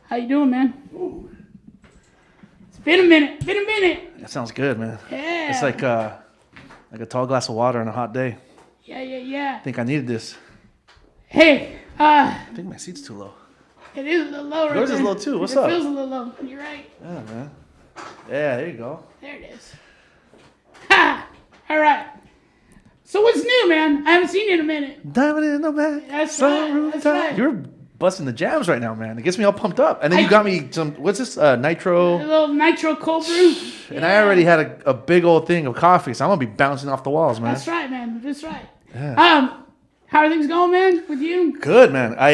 How you doing, man? Ooh. It's been a minute. That sounds good, man. Yeah. It's like a tall glass of water on a hot day. Yeah. I think I needed this. Hey, I think my seat's too low. it is a little low right Yours there. is low too. What's it up? It feels a little low. You're right. Yeah, man. Yeah, there you go. There it is. Ha! All right. So what's new, man? I haven't seen you in a minute. Diamond in the back. That's right. You're busting the jams right now, man. It gets me all pumped up. And then you got me some, what's this, nitro? A little nitro cold brew. And I already had a big old thing of coffee, so I'm going to be bouncing off the walls, man. That's right, man. That's right. Yeah. How are things going, man, with you? Good, man. I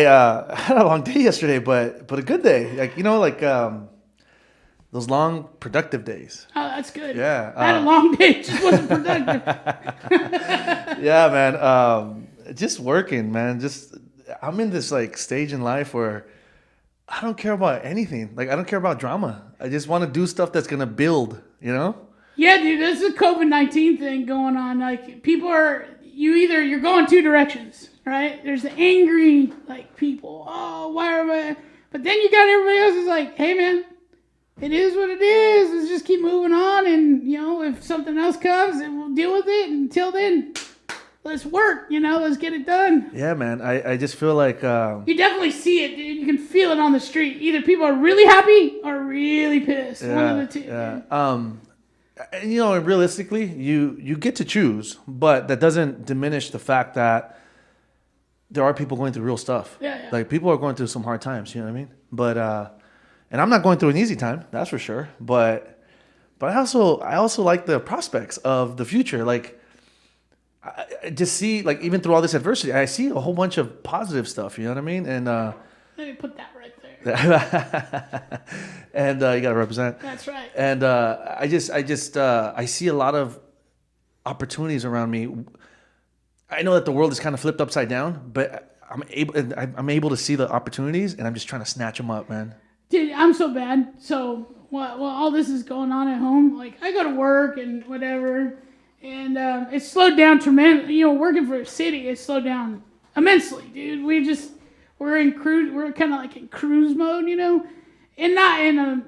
had a long day yesterday, but a good day. Like, those long, productive days. Oh, that's good. Yeah. I had a long day. It just wasn't productive. Yeah, man. Just working, man. I'm in this like stage in life where I don't care about anything. Like I don't care about drama. I just want to do stuff that's gonna build. You know? Yeah, dude. There's a COVID-19 thing going on. Like people you're going two directions, right? There's the angry like people. Oh, why am I? But then you got everybody else who's like, hey, man. It is what it is. Let's just keep moving on, and if something else comes, then we'll deal with it. Until then, let's work. Let's get it done. Yeah, man. I just feel like you definitely see it, dude. You can feel it on the street. Either people are really happy or really pissed. Yeah, one of the two. Yeah. And realistically, you get to choose, but that doesn't diminish the fact that there are people going through real stuff. Yeah. Like people are going through some hard times. You know what I mean? But and I'm not going through an easy time, that's for sure. But I also like the prospects of the future. Like I just see, like even through all this adversity, I see a whole bunch of positive stuff. You know what I mean? And let me put that right there. and you gotta represent. That's right. And I see a lot of opportunities around me. I know that the world is kind of flipped upside down, but I'm able to see the opportunities, and I'm just trying to snatch them up, man. Dude, I'm so bad. So while all this is going on at home, like I go to work and whatever, and it's slowed down tremendously. Working for a city, it's slowed down immensely, dude. We're kind of like in cruise mode, and not in a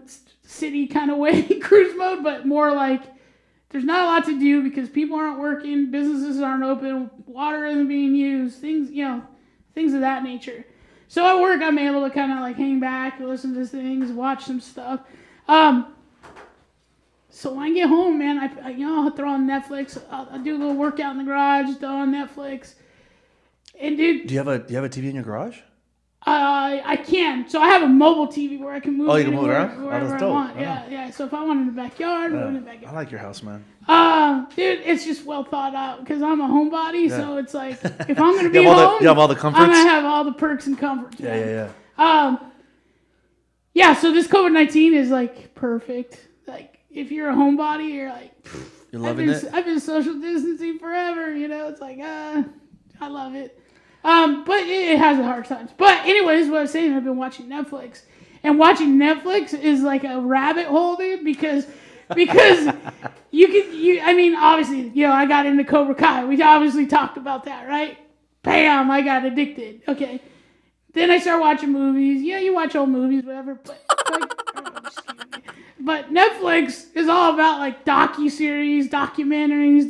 city kind of way, cruise mode, but more like there's not a lot to do because people aren't working, businesses aren't open, water isn't being used, things of that nature. So at work, I'm able to kind of like hang back, listen to things, watch some stuff. So when I get home, man, I'll throw on Netflix. I'll do a little workout in the garage, throw on Netflix. And dude, do you have a TV in your garage? I can. So I have a mobile TV where I can move. Oh, you can move it around? Wherever I want. Yeah. So if I want in the backyard, move in the backyard. I like your house, man. Dude, it's just well thought out because I'm a homebody. Yeah. So it's like if I'm gonna be home, you have all the comforts. I'm gonna have all the perks and comforts. Yeah. Yeah. So this COVID-19 is like perfect. Like if you're a homebody, you're like, you're loving it. I've been social distancing forever. It's like I love it. But it has hard times. But anyways, what I was saying, I've been watching Netflix. And watching Netflix is like a rabbit hole, dude, because obviously, I got into Cobra Kai. We obviously talked about that, right? Bam, I got addicted. Okay. Then I started watching movies. Yeah, you watch old movies, whatever. But Netflix is all about like docuseries, documentaries,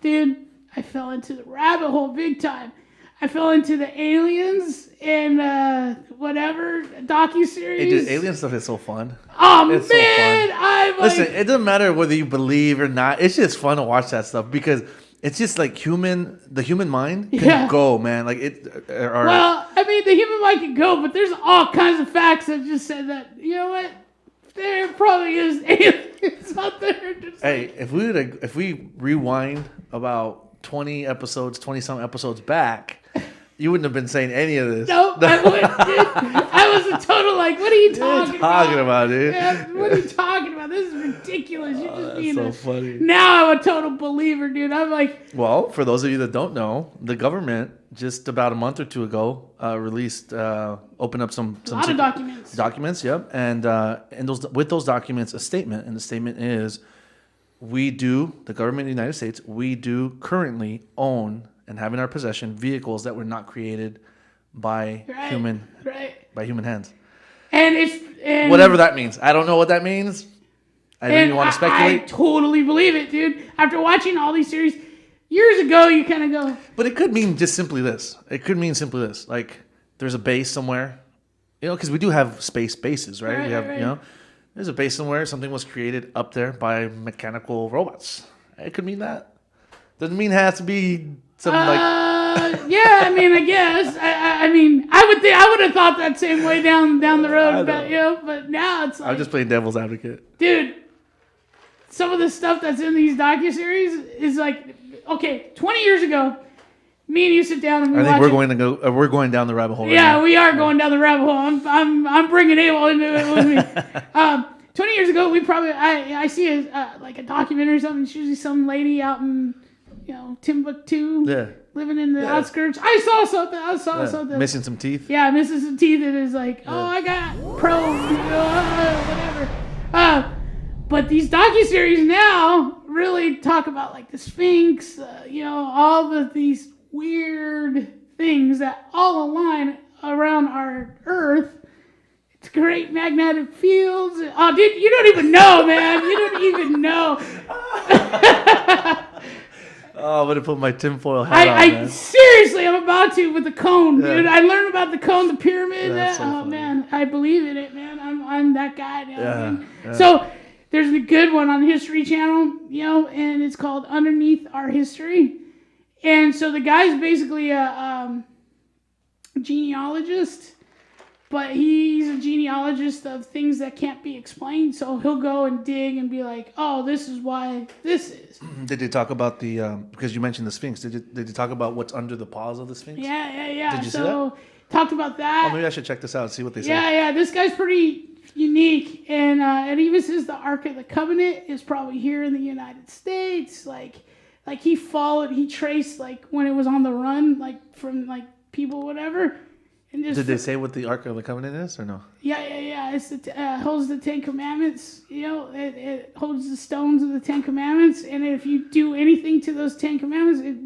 dude, I fell into the rabbit hole big time. I fell into the aliens and whatever docuseries. Hey, dude, alien stuff is so fun. Oh, it's man, so fun. Listen, it doesn't matter whether you believe or not. It's just fun to watch that stuff because it's just like the human mind can go, man. Like it. Well, the human mind can go, but there's all kinds of facts that just said that. You know what? There probably is aliens out there. Hey, if we rewind about 20 some episodes back, you wouldn't have been saying any of this. Nope, I wouldn't. I was a total like, what are you talking about, dude? Yeah, what are you talking about? This is ridiculous. You're just being so funny. Now I'm a total believer, dude. I'm like... Well, for those of you that don't know, the government just about a month or two ago opened up some a lot of documents. Documents, yep. And with those documents, a statement. And the statement is, the government of the United States, we do currently own and have in our possession vehicles that were not created by human hands. And whatever that means. I don't know what that means. I don't even want to speculate. I totally believe it, dude. After watching all these series years ago, you kind of go. But it could mean just simply this. It could mean simply this. Like there's a base somewhere, because we do have space bases, right? We have, there's a base somewhere. Something was created up there by mechanical robots. It could mean that. Doesn't mean it has to be something yeah, I mean, I guess. I mean, I would have thought that same way down the road, but now it's like, I'm just playing devil's advocate, dude. Some of the stuff that's in these docuseries is like, okay, 20 years ago, me and you sit down and we're going down the rabbit hole. Yeah, right we are going down the rabbit hole. I'm bringing Abel into it with me. 20 years ago, I see a documentary or something. It's usually some lady out in Timbuktu, living in the outskirts. I saw something. Missing some teeth. Yeah, missing some teeth. It is like, I got whatever. But these docuseries now really talk about like the Sphinx, all of these weird things that all align around our Earth. It's great magnetic fields. Oh, dude, you don't even know, man. You don't even know. I'm going to put my tinfoil hat on, man. Seriously, I'm about to with the cone, dude. I learned about the cone, the pyramid. That's so funny. Man, I believe in it, man. I'm that guy now. Yeah. So there's a good one on History Channel, and it's called Underneath Our History. And so the guy's basically a genealogist, but he's a genealogist of things that can't be explained. So he'll go and dig and be like, oh, this is why this is. Did they talk about because you mentioned the Sphinx, did they talk about what's under the paws of the Sphinx? Yeah. Did you see that? Talked about that. Oh, maybe I should check this out and see what they say. Yeah. This guy's pretty unique. And it even says the Ark of the Covenant is probably here in the United States. Like he traced like when it was on the run, like from like people, whatever. And just did they say what the Ark of the Covenant is or no? Yeah. It's holds the Ten Commandments. It holds the stones of the Ten Commandments. And if you do anything to those Ten Commandments, it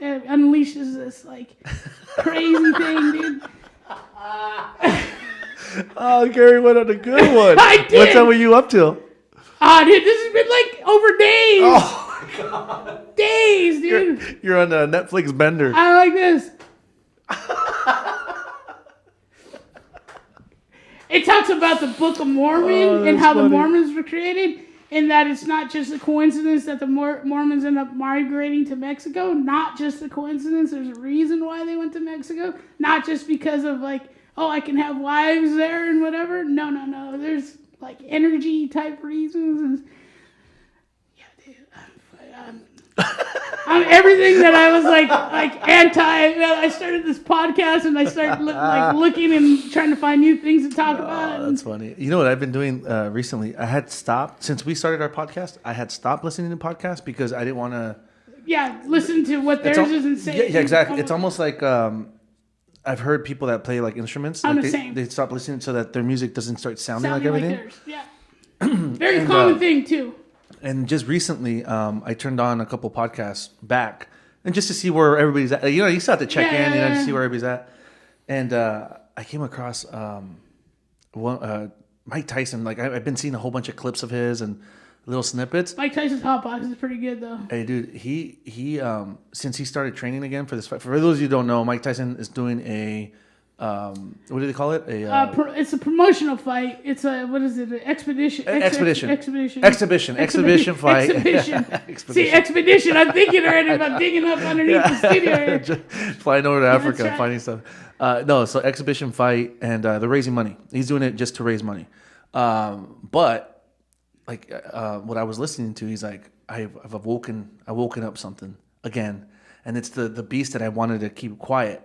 unleashes this like crazy thing, dude. Oh, Gary went on a good one. I did. What time were you up till? Dude, this has been like over days. Oh my god. Days, dude. You're on a Netflix bender. I like this. It talks about the Book of Mormon and how the Mormons were created, and that it's not just a coincidence that the Mormons end up migrating to Mexico. Not just a coincidence. There's a reason why they went to Mexico. Not just because of like, I can have wives there and whatever. No. There's like energy type reasons. Yeah, dude. I'm everything that I was like anti. I started this podcast and I started looking and trying to find new things to talk about. That's funny. You know what I've been doing recently? I had stopped since we started our podcast. I had stopped listening to podcasts because I didn't want to. Yeah, listen to what theirs isn't saying. Yeah, exactly. It's almost like I've heard people that play like instruments. I'm like the same. They stop listening so that their music doesn't start sounding like everything. Theirs. Yeah. Very common thing too. And just recently, I turned on a couple podcasts back, and just to see where everybody's at. You still have to check in, to see where everybody's at. And I came across Mike Tyson. Like I've been seeing a whole bunch of clips of his and little snippets. Mike Tyson's hot box is pretty good though. Hey, dude, he since he started training again for this fight. For those of you who don't know, Mike Tyson is doing a. What do they call it? It's a promotional fight. It's what is it? An expedition. Exhibition fight. See, expedition. I'm thinking already about digging up underneath the studio. Flying over to Africa, finding stuff. So exhibition fight, and they're raising money. He's doing it just to raise money. But like what I was listening to, he's like, I've woken up something again, and it's the beast that I wanted to keep quiet.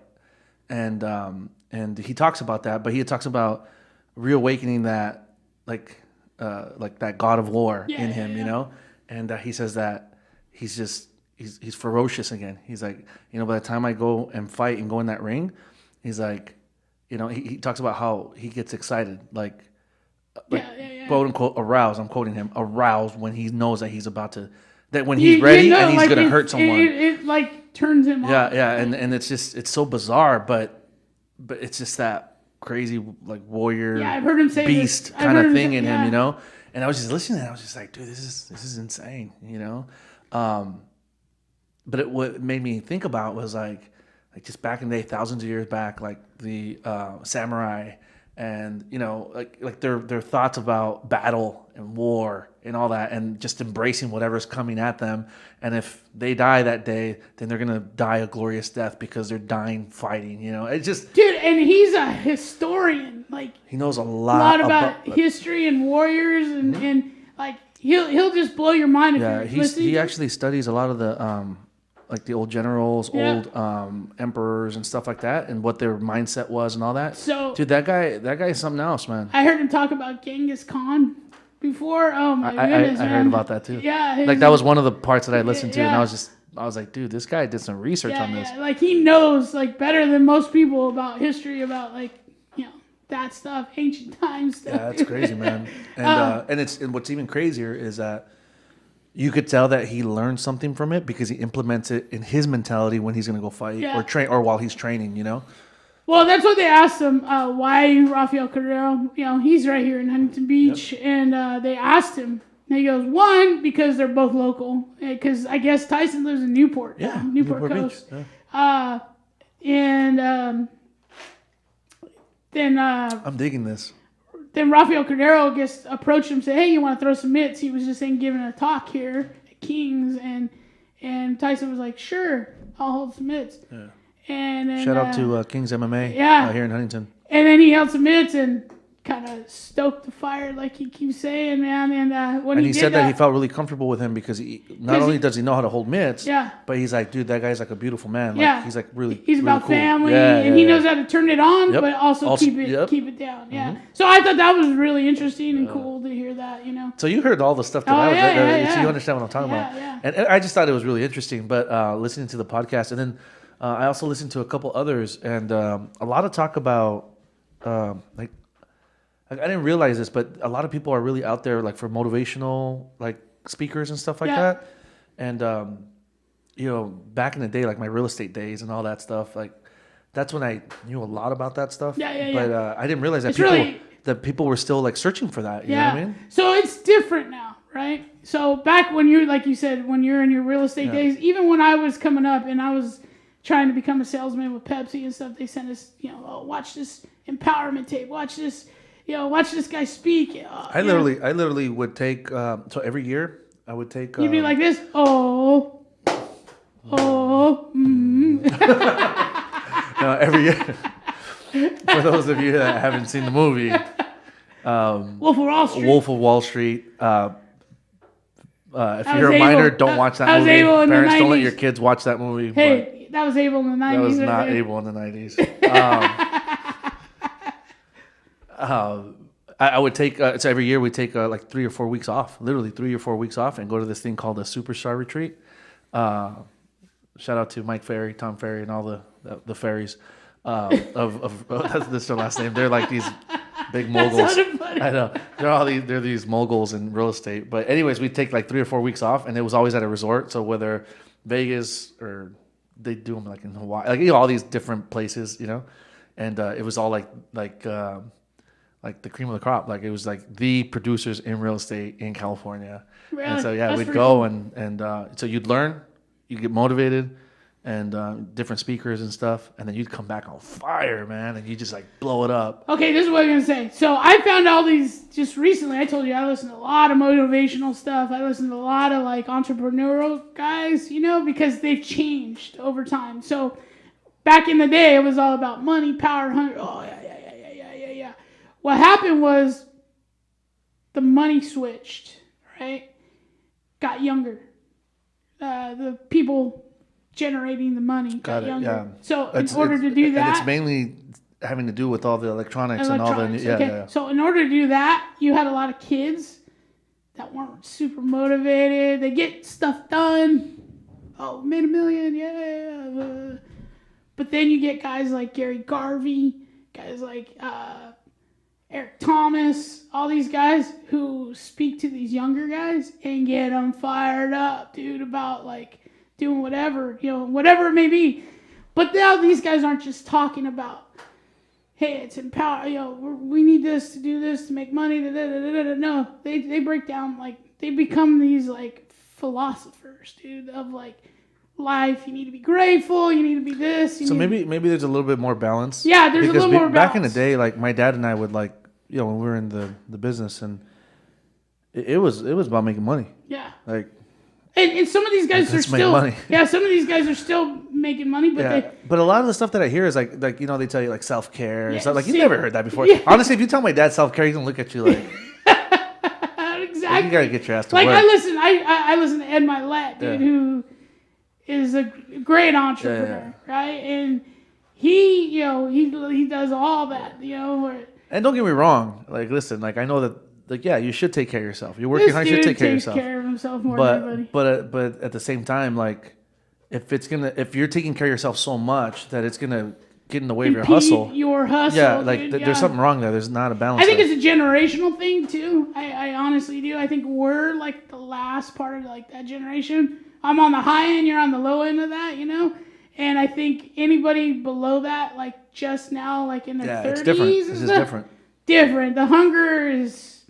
And he talks about that, but he talks about reawakening that like that God of war in him, and he says that he's ferocious again. He's like, by the time I go and fight and go in that ring, he's like, he talks about how he gets excited, like quote unquote aroused. I'm quoting him, aroused when he knows that he's about to, that when he's ready and he's gonna hurt someone. It like turns him on. Yeah, and it's so bizarre, but it's just that crazy like warrior, Yeah, I've heard him say beast this. kind of thing in yeah. him, you know. And I was just listening to that. I was just like, dude, this is insane, you know. But what made me think about was like just back in the day, thousands of years back, like the samurai, and you know, like their thoughts about battle and war and all that, and just embracing whatever's coming at them. And if they die that day, then they're gonna die a glorious death because they're dying fighting. You know, it's just dude, and he's a historian. Like he knows a a lot lot about history and warriors, and like he'll just blow your mind if you're listening. He actually studies a lot of the like the old generals, old emperors and stuff like that, and what their mindset was and all that. So, dude, that guy is something else, man. I heard him talk about Genghis Khan before. Oh my goodness, I heard about that too. Yeah, like that was one of the parts that I listened to, yeah. and I was like, dude, this guy did some research on this. Yeah, like he knows like better than most people about history, about like that stuff, ancient times stuff. Yeah, that's crazy, man. And what's even crazier is that you could tell that he learned something from it because he implements it in his mentality when he's going to go fight or train or while he's training, you know? Well, that's what they asked him. Why Rafael Carrero? You know, he's right here in Huntington Beach. Yep. And they asked him. And he goes, one, because they're both local. Because I guess Tyson lives in Newport. Yeah, Newport Coast. Yeah. Then I'm digging this. Then Rafael Cordero gets approached him and said, hey, you want to throw some mitts? He was just giving a talk here at King's, and Tyson was like, sure, I'll hold some mitts. Yeah. And then, shout out to King's MMA here in Huntington. And then he held some mitts and kind of stoked the fire, like he keeps saying, man. And he said that he felt really comfortable with him because he not only does he know how to hold mitts, but he's like, dude, that guy's like a beautiful man. Like, he's like really, he's really about cool. family, and he knows how to turn it on, but also keep it down. Yeah. Mm-hmm. So I thought that was really interesting and cool to hear that. You know. So you heard all the stuff that so you understand what I'm talking about. Yeah. And I just thought it was really interesting. But listening to the podcast, and then I also listened to a couple others, and a lot of talk about like. I didn't realize this, but a lot of people are really out there like for motivational like speakers and stuff like that. And you know, back in the day, like my real estate days and all that stuff, like that's when I knew a lot about that stuff. But I didn't realize that people were still like searching for that. You know what I mean? So it's different now, right? So back when you're, like you said, when you're in your real estate days, even when I was coming up and I was trying to become a salesman with Pepsi and stuff, they sent us, watch this empowerment tape, watch this. Watch this guy speak. I literally would take. So every year I would take. You'd be like this. No, every year. For those of you that haven't seen the movie, Wolf of Wall Street. If you're a minor, don't watch that movie. Parents, don't let your kids watch that movie. Hey, that was Abel in the 90s. That was not Abel in the 90s. I would take so every year we take like 3 or 4 weeks off, literally 3 or 4 weeks off, and go to this thing called a Superstar Retreat. Shout out to Mike Ferry, Tom Ferry, and all the Ferries. That's their last name. They're like these big moguls. I know they're these moguls in real estate. But anyways, we take like 3 or 4 weeks off, and it was always at a resort. So whether Vegas or they do them like in Hawaii, like all these different places, and it was all like the cream of the crop. Like it was like the producers in real estate in California. Really? And so we'd go cool. and so you'd learn, you get motivated, and different speakers and stuff, and then you'd come back on fire, man, and you just like blow it up. Okay, this is what I'm gonna say. So I found all these just recently. I told you I listened to a lot of motivational stuff. I listened to a lot of like entrepreneurial guys, because they've changed over time. So back in the day, it was all about money, power, hunger. Oh yeah. What happened was the money switched, right? Got younger. The people generating the money got younger. Yeah. So in order to do that... And it's mainly having to do with all the electronics and all the... Okay. So in order to do that, you had a lot of kids that weren't super motivated. They get stuff done. Oh, made $1 million, yeah. But then you get guys like Gary Garvey, guys like... Eric Thomas, all these guys who speak to these younger guys and get them fired up, dude, about like doing whatever, whatever it may be. But now these guys aren't just talking about, hey, it's empower. We need this to do this to make money. No, they break down they become these philosophers, dude, of life. You need to be grateful. You need to be this. So maybe there's a little bit more balance. Yeah, there's a little more balance. Back in the day, my dad and I would when we were in the business, and it was about making money. Yeah. And some of these guys are still money. Yeah, some of these guys are still making money, but but a lot of the stuff that I hear is they tell you self-care and stuff. You've see, never heard that before. Yeah. Honestly, if you tell my dad self-care, he's gonna look at you exactly. You gotta get your ass to work. I listen to Ed Milet, dude, who is a great entrepreneur, right? And he does all that, And don't get me wrong, listen, I know that you should take care of yourself. You're working hard, you should take care of yourself. Takes care of himself more than anybody. But at the same time, if you're taking care of yourself so much that it's gonna get in the way of your hustle. Your hustle. There's something wrong there. There's not a balance. I think it's a generational thing too. I honestly do. I think we're the last part of that generation. I'm on the high end, you're on the low end of that, And I think anybody below that, just now, in their 30s, it's different. It's just different. Different. The hunger is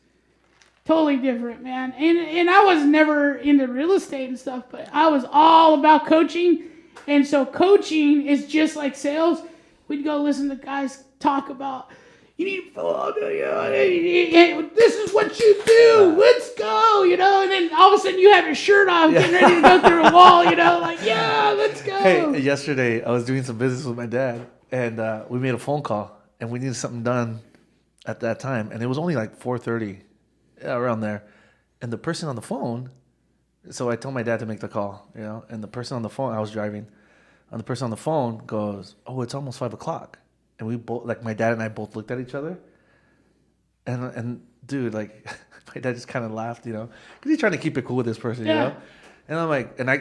totally different, man. And I was never into real estate and stuff, but I was all about coaching. And so coaching is just like sales. We'd go listen to guys talk about, you need to follow, this is what you do. Let's go, and then all of a sudden you have your shirt off, getting ready to go through a wall, let's go. Hey, yesterday I was doing some business with my dad, and we made a phone call, and we needed something done at that time, and it was only 4:30. Around there, and the person on the phone, so I told my dad to make the call, and the person on the phone, I was driving, and the person on the phone goes, "Oh, it's almost 5:00," and we both, my dad and I both looked at each other, and dude, my dad just kind of laughed, because he's trying to keep it cool with this person, and I'm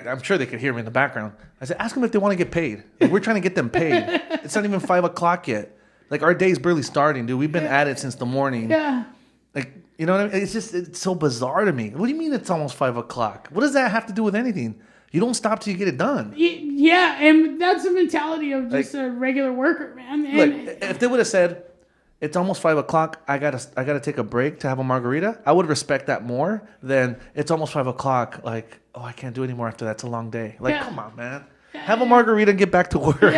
I'm sure they could hear me in the background. I said, ask them if they want to get paid. We're trying to get them paid. It's not even 5:00 yet. Our day's barely starting, dude. We've been at it since the morning. Yeah. You know what I mean? It's so bizarre to me. What do you mean it's almost 5:00? What does that have to do with anything? You don't stop till you get it done. Yeah, and that's the mentality of just a regular worker, man. And if they would have said, it's almost 5:00, I gotta take a break to have a margarita, I would respect that more than it's almost 5:00. I can't do anymore after that. It's a long day. Come on, man. Have a margarita and get back to work.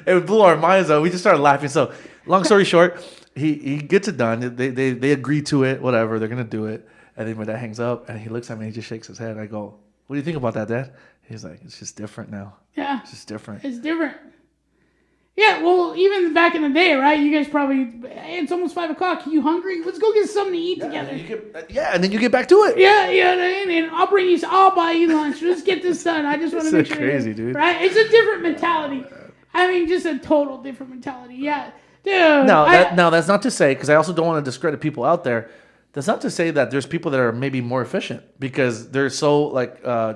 It blew our minds out. We just started laughing. So, long story short, he gets it done. They agree to it, whatever. They're going to do it. And then my dad hangs up, and he looks at me, and he just shakes his head. I go, what do you think about that, Dad? He's like, it's just different now. Yeah. It's just different. It's different. Yeah, well, even back in the day, right? You guys probably, hey, it's almost 5:00. You hungry? Let's go get something to eat together. And then you get back to it. Yeah, and I'll buy you lunch. Let's get this done. I just want to make sure. It's crazy, dude. Right? It's a different mentality. I mean, just a total different mentality. Yeah. Dude. No, that's not to say, because I also don't want to discredit people out there. That's not to say that there's people that are maybe more efficient because they're so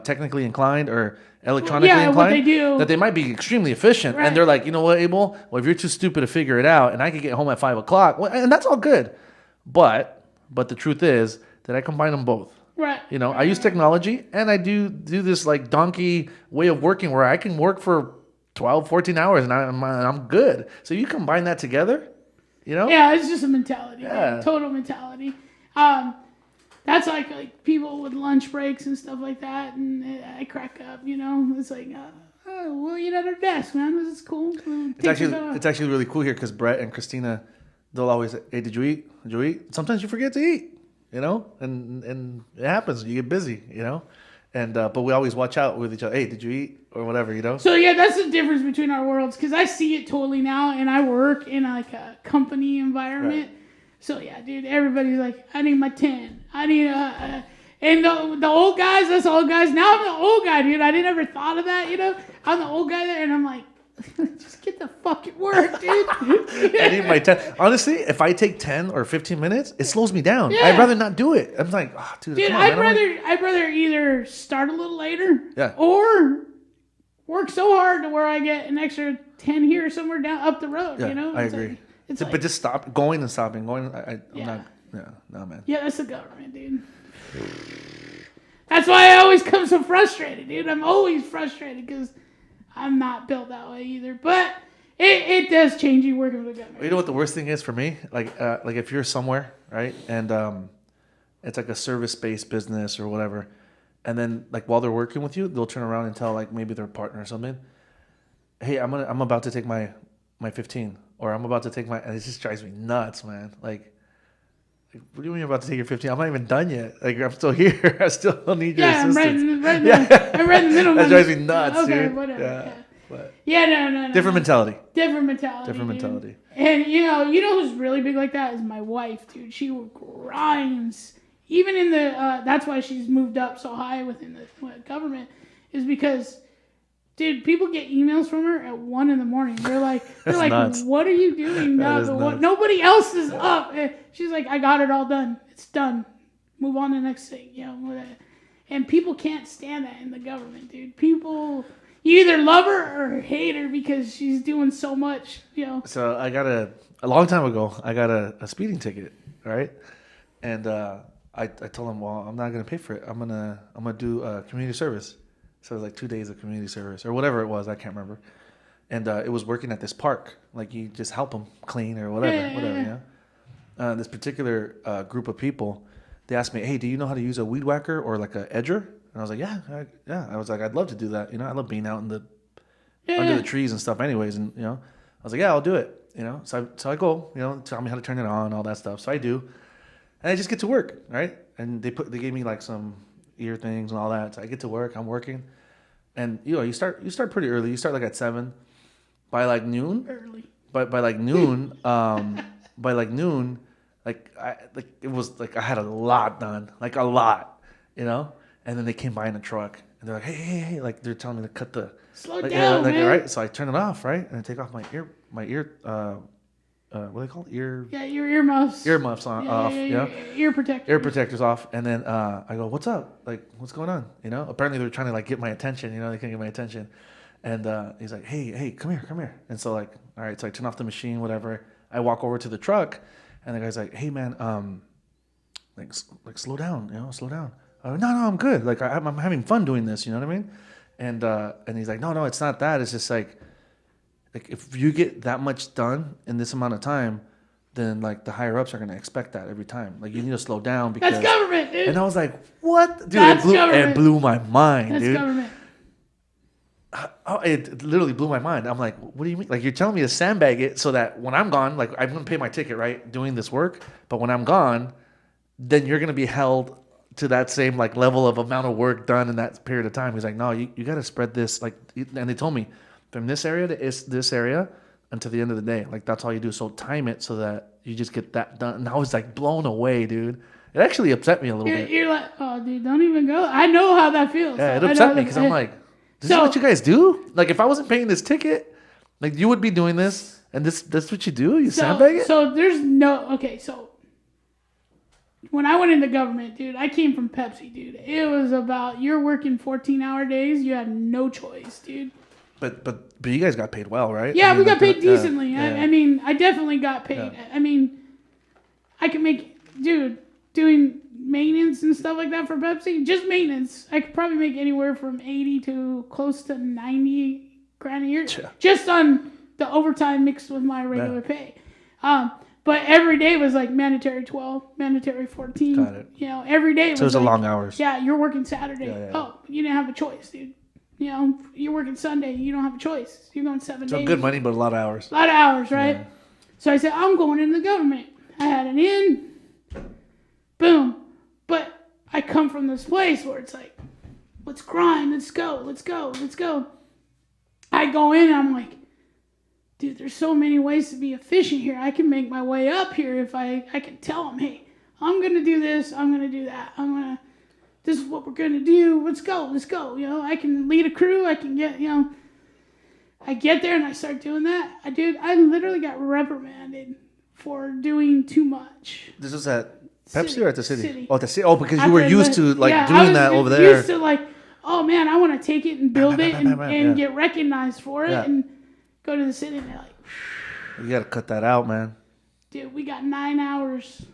technically inclined or electronically inclined what they do. that they might be extremely efficient. Right. And they're like, you know what, Abel? Well, if you're too stupid to figure it out and I could get home at 5:00, well, and that's all good. But the truth is that I combine them both. Right. I use technology and I do this donkey way of working where I can work for 12, 14 hours and I'm good. So you combine that together, Yeah, it's just a mentality. Yeah. Total mentality. That's like people with lunch breaks and stuff like that, and I crack up. It's we'll eat at our desk, man. This is cool. It's actually really cool here because Brett and Christina, they'll always say, "Hey, did you eat? Did you eat?" Sometimes you forget to eat, and it happens. You get busy, and but we always watch out with each other. Hey, did you eat or whatever, So yeah, that's the difference between our worlds because I see it totally now, and I work in a company environment. Right. So yeah, dude, everybody's like, I need my 10. I need and the old guys, that's the old guys. Now I'm the old guy, dude. I didn't ever thought of that, I'm the old guy there, and I'm like, just get the fucking work, dude. I need my 10. Honestly, if I take 10 or 15 minutes, it slows me down. Yeah. I'd rather not do it. I'm like, dude, come on, I'd rather either start a little later, or work so hard to where I get an extra 10 here somewhere down up the road. I agree. But just stop going and stopping. I'm not. Yeah, no, man. Yeah, that's the government, dude. That's why I always come so frustrated, dude. I'm always frustrated because I'm not built that way either. But It does change you working with the government. You know what the worst thing is for me? Like if you're somewhere, right, and it's like a service-based business or whatever, and then like while they're working with you, they'll turn around and tell like maybe their partner or something, hey, I'm about to take my 15, or I'm about to take my, and it just drives me nuts, man. Like, what do you mean you're about to take your 15? I'm not even done yet. Like, I'm still here. I still don't need your assistance. I'm right in the middle. That drives me nuts, okay, dude. whatever. Yeah. But No. different mentality. Different mentality. And you know who's really big like that is my wife, dude. She grinds. Even in the, that's why she's moved up so high within the That's government, is because, dude, people get emails from her at 1 a.m. They're like, nuts. what are you doing now? Nobody else is up. And she's like, I got it all done. It's done. Move on to the next thing. You know, and people can't stand that in the government, dude. People, you either love her or hate her because she's doing so much. You know. So I got a long time ago. I got a speeding ticket, right? And I told him, well, I'm not gonna pay for it. I'm gonna do community service. So it was like 2 days of community service or whatever it was. I can't remember. And it was working at this park. Like you just help them clean or whatever. Yeah. This particular group of people, they asked me, hey, do you know how to use a weed whacker or like a edger? And I was like, yeah. I was like, I'd love to do that. You know, I love being out in the under the trees and stuff anyways. And, you know, I was like, yeah, I'll do it. You know, so I go, you know, tell me how to turn it on, all that stuff. So I do. And I just get to work, right? And they gave me like some ear things and all that. So I get to work, I'm working. And you know, you start pretty early. You start like at 7. By like noon. Early. By like noon, like it was like I had a lot done. Like a lot, you know? And then they came by in a truck and they're like, hey, like they're telling me to cut the slow down, man. All right. So I turn it off, right? And I take off my ear what do they call it? Your earmuffs. Earmuffs off. Yeah. Ear protectors. Ear protectors off. And then I go, what's up? Like, what's going on? You know? Apparently they're trying to like get my attention. You know, they couldn't get my attention. And he's like, hey, come here. And so like, all right. So I turn off the machine, whatever. I walk over to the truck, and the guy's like, hey man, like slow down. You know, slow down. I go, no, I'm good. Like I'm having fun doing this. You know what I mean? And he's like, no, it's not that. It's just like if you get that much done in this amount of time, then like the higher ups are gonna expect that every time. Like you need to slow down because that's government, dude. And I was like, what, dude? That's It blew my mind, that's dude. Government. Oh, it literally blew my mind. I'm like, what do you mean? Like you're telling me to sandbag it so that when I'm gone, like I'm gonna pay my ticket, right, doing this work, but when I'm gone, then you're gonna be held to that same like level of amount of work done in that period of time. He's like, no, you got to spread this like, and they told me from this area to this area until the end of the day. Like that's all you do. So time it so that you just get that done. And I was like blown away, dude. It actually upset me a little bit. You're like, oh, dude, don't even go. I know how that feels. Yeah, it upset me because I'm like, this is what you guys do? Like if I wasn't paying this ticket, like you would be doing this, and that's what you do? You sandbag it? So there's no, okay, so when I went into government, dude, I came from Pepsi, dude. It was about, you're working 14-hour days, you had no choice, dude. But you guys got paid well, right? Yeah, I mean, we got paid decently. Yeah. I mean, I definitely got paid. Yeah. I mean, I could make, dude, doing maintenance and stuff like that for Pepsi, just maintenance, I could probably make anywhere from 80 to close to 90 grand a year, just on the overtime mixed with my regular pay. But every day was like mandatory 12, mandatory 14. Got it. You know, every day was so it was like, a long hours. Yeah, you're working Saturday. Yeah. Oh, you didn't have a choice, dude. You know, you're working Sunday. You don't have a choice. You're going 7 days. So good money, but a lot of hours. A lot of hours, right? Yeah. So I said, I'm going into the government. I had an in. Boom. But I come from this place where it's like, let's grind. Let's go. I go in and I'm like, dude, there's so many ways to be efficient here. I can make my way up here if I can tell them, hey, I'm going to do this. I'm going to do that. This is what we're going to do. Let's go. You know, I can lead a crew. I can get, you know, I get there and I start doing that. I literally got reprimanded for doing too much. This was at Pepsi or at the city? Oh, at the city. Oh, because you were used to like doing that over there. Used to like, oh man, I want to take it and build it and get recognized for it and go to the city and they're like, you got to cut that out, man. Dude, we got 9 hours.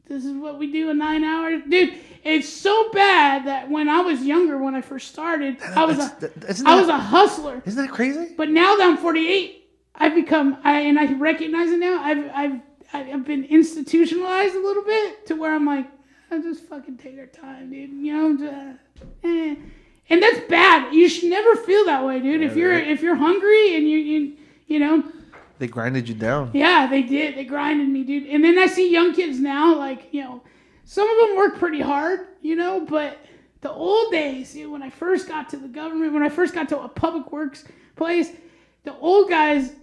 This is what we do in 9 hours. Dude, it's so bad that when I was younger, when I first started, I was a hustler. Isn't that crazy? But now that I'm 48, I recognize it now. I've been institutionalized a little bit to where I'm like, I'll just fucking take our time, dude. And that's bad. You should never feel that way, dude. Yeah, If you're hungry and you know. They grinded you down. Yeah, they did. They grinded me, dude. And then I see young kids now, like, some of them work pretty hard, but the old days, when I first got to the government, when I first got to a public works place, the old guys,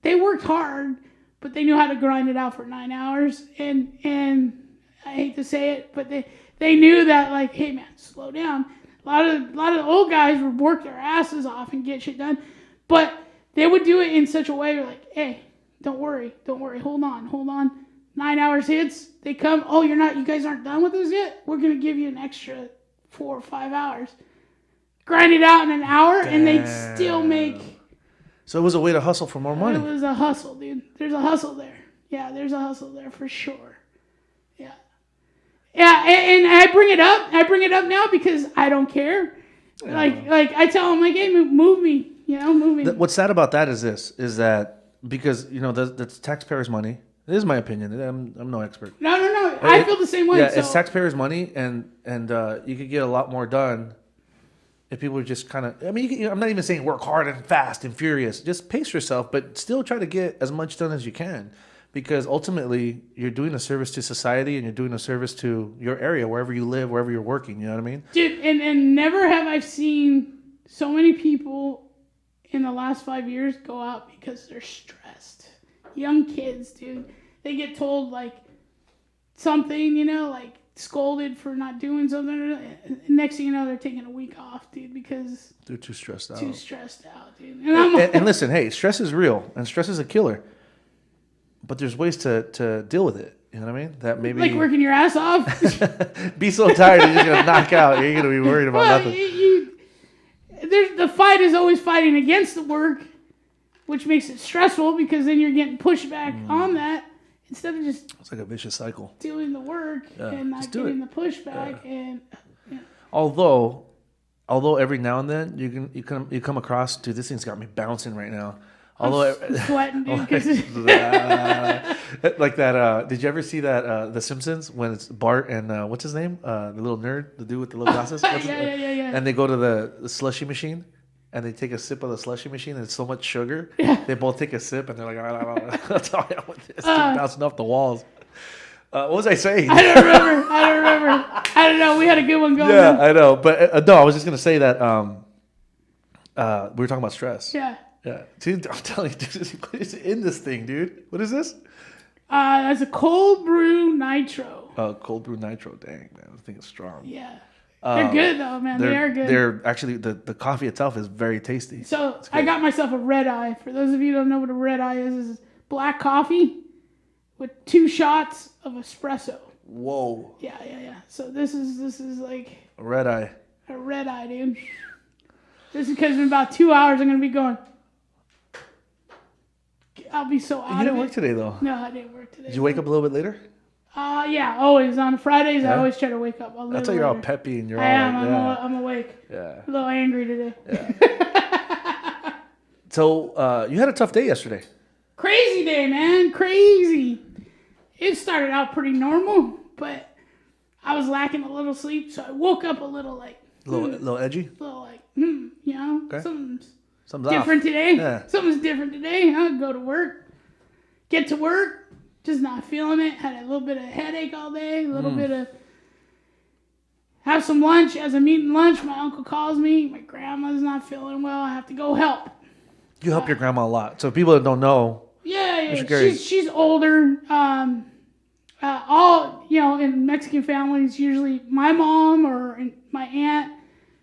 they worked hard, but they knew how to grind it out for 9 hours. And I hate to say it, but they knew that, like, hey, man, slow down. A lot of the old guys would work their asses off and get shit done, but they would do it in such a way where, like, hey, don't worry, hold on. 9 hours hits, they come, oh, you guys aren't done with this yet? We're going to give you an extra 4 or 5 hours. Grind it out in an hour, and they'd still make... So it was a way to hustle for more money. It was a hustle, dude. There's a hustle there. Yeah, there's a hustle there for sure. Yeah. Yeah, and I bring it up. I bring it up now because I don't care. Yeah. Like I tell them, like, hey, move me. Move me. What's sad about that is because, that's taxpayers' money. This is my opinion. I'm no expert. No. I feel the same way. Yeah, it's taxpayers' money, and you could get a lot more done if people were just kind of... I mean, I'm not even saying work hard and fast and furious. Just pace yourself, but still try to get as much done as you can. Because ultimately, you're doing a service to society and you're doing a service to your area, wherever you live, wherever you're working. You know what I mean? Dude, and never have I seen so many people in the last 5 years go out because they're stressed. Young kids, dude. They get told, like, something, like, scolded for not doing something. Next thing you know, they're taking a week off, dude, because... They're too stressed out. Dude. And listen, hey, stress is real, and stress is a killer. But there's ways to deal with it. You know what I mean? That maybe... Like working your ass off? Be so tired you're just going to knock out. You're going to be worried about nothing. The fight is always fighting against the work, which makes it stressful because then you're getting pushed back on that instead of just... It's like a vicious cycle. Doing the work and not getting the pushback. Yeah. And Although every now and then you come across, dude, this thing's got me bouncing right now. I'm sweating, dude. Like that. Did you ever see that The Simpsons when it's Bart and what's his name? The little nerd, the dude with the little glasses. Yeah. And they go to the slushy machine, and they take a sip of the slushy machine, and it's so much sugar. Yeah. They both take a sip, and they're like, "That's all I want with this." Bouncing off the walls. What was I saying? I don't remember. I don't know. We had a good one going. Yeah, I know. But no, I was just gonna say that we were talking about stress. Yeah. Yeah, dude, I'm telling you, dude, what is in this thing, dude? What is this? That's a cold brew nitro. Oh, cold brew nitro. Dang, man, this thing is strong. Yeah, they're good though, man. They are good. They're actually the coffee itself is very tasty. So I got myself a red eye. For those of you who don't know what a red eye is black coffee with 2 shots of espresso. Whoa. Yeah. So this is like a red eye. A red eye, dude. This is because in about 2 hours I'm gonna be going. I'll be so out of it. You didn't work today, though. No, I didn't work today. Did you wake up a little bit later? Yeah, always. On Fridays, I always try to wake up a little That's why you're all peppy and you're I am. I'm awake. Yeah. A little angry today. Yeah. So, you had a tough day yesterday. Crazy day, man. Crazy. It started out pretty normal, but I was lacking a little sleep, so I woke up a little like... A little edgy? A little like, Okay. Something's different today. Yeah. Something's different today. I'll go to work. Get to work. Just not feeling it. Had a little bit of headache all day. A little bit of... Have some lunch. As I'm eating lunch, my uncle calls me. My grandma's not feeling well. I have to go help. You help your grandma a lot. So people that don't know... Yeah. She's older. In Mexican families, usually my mom or my aunt,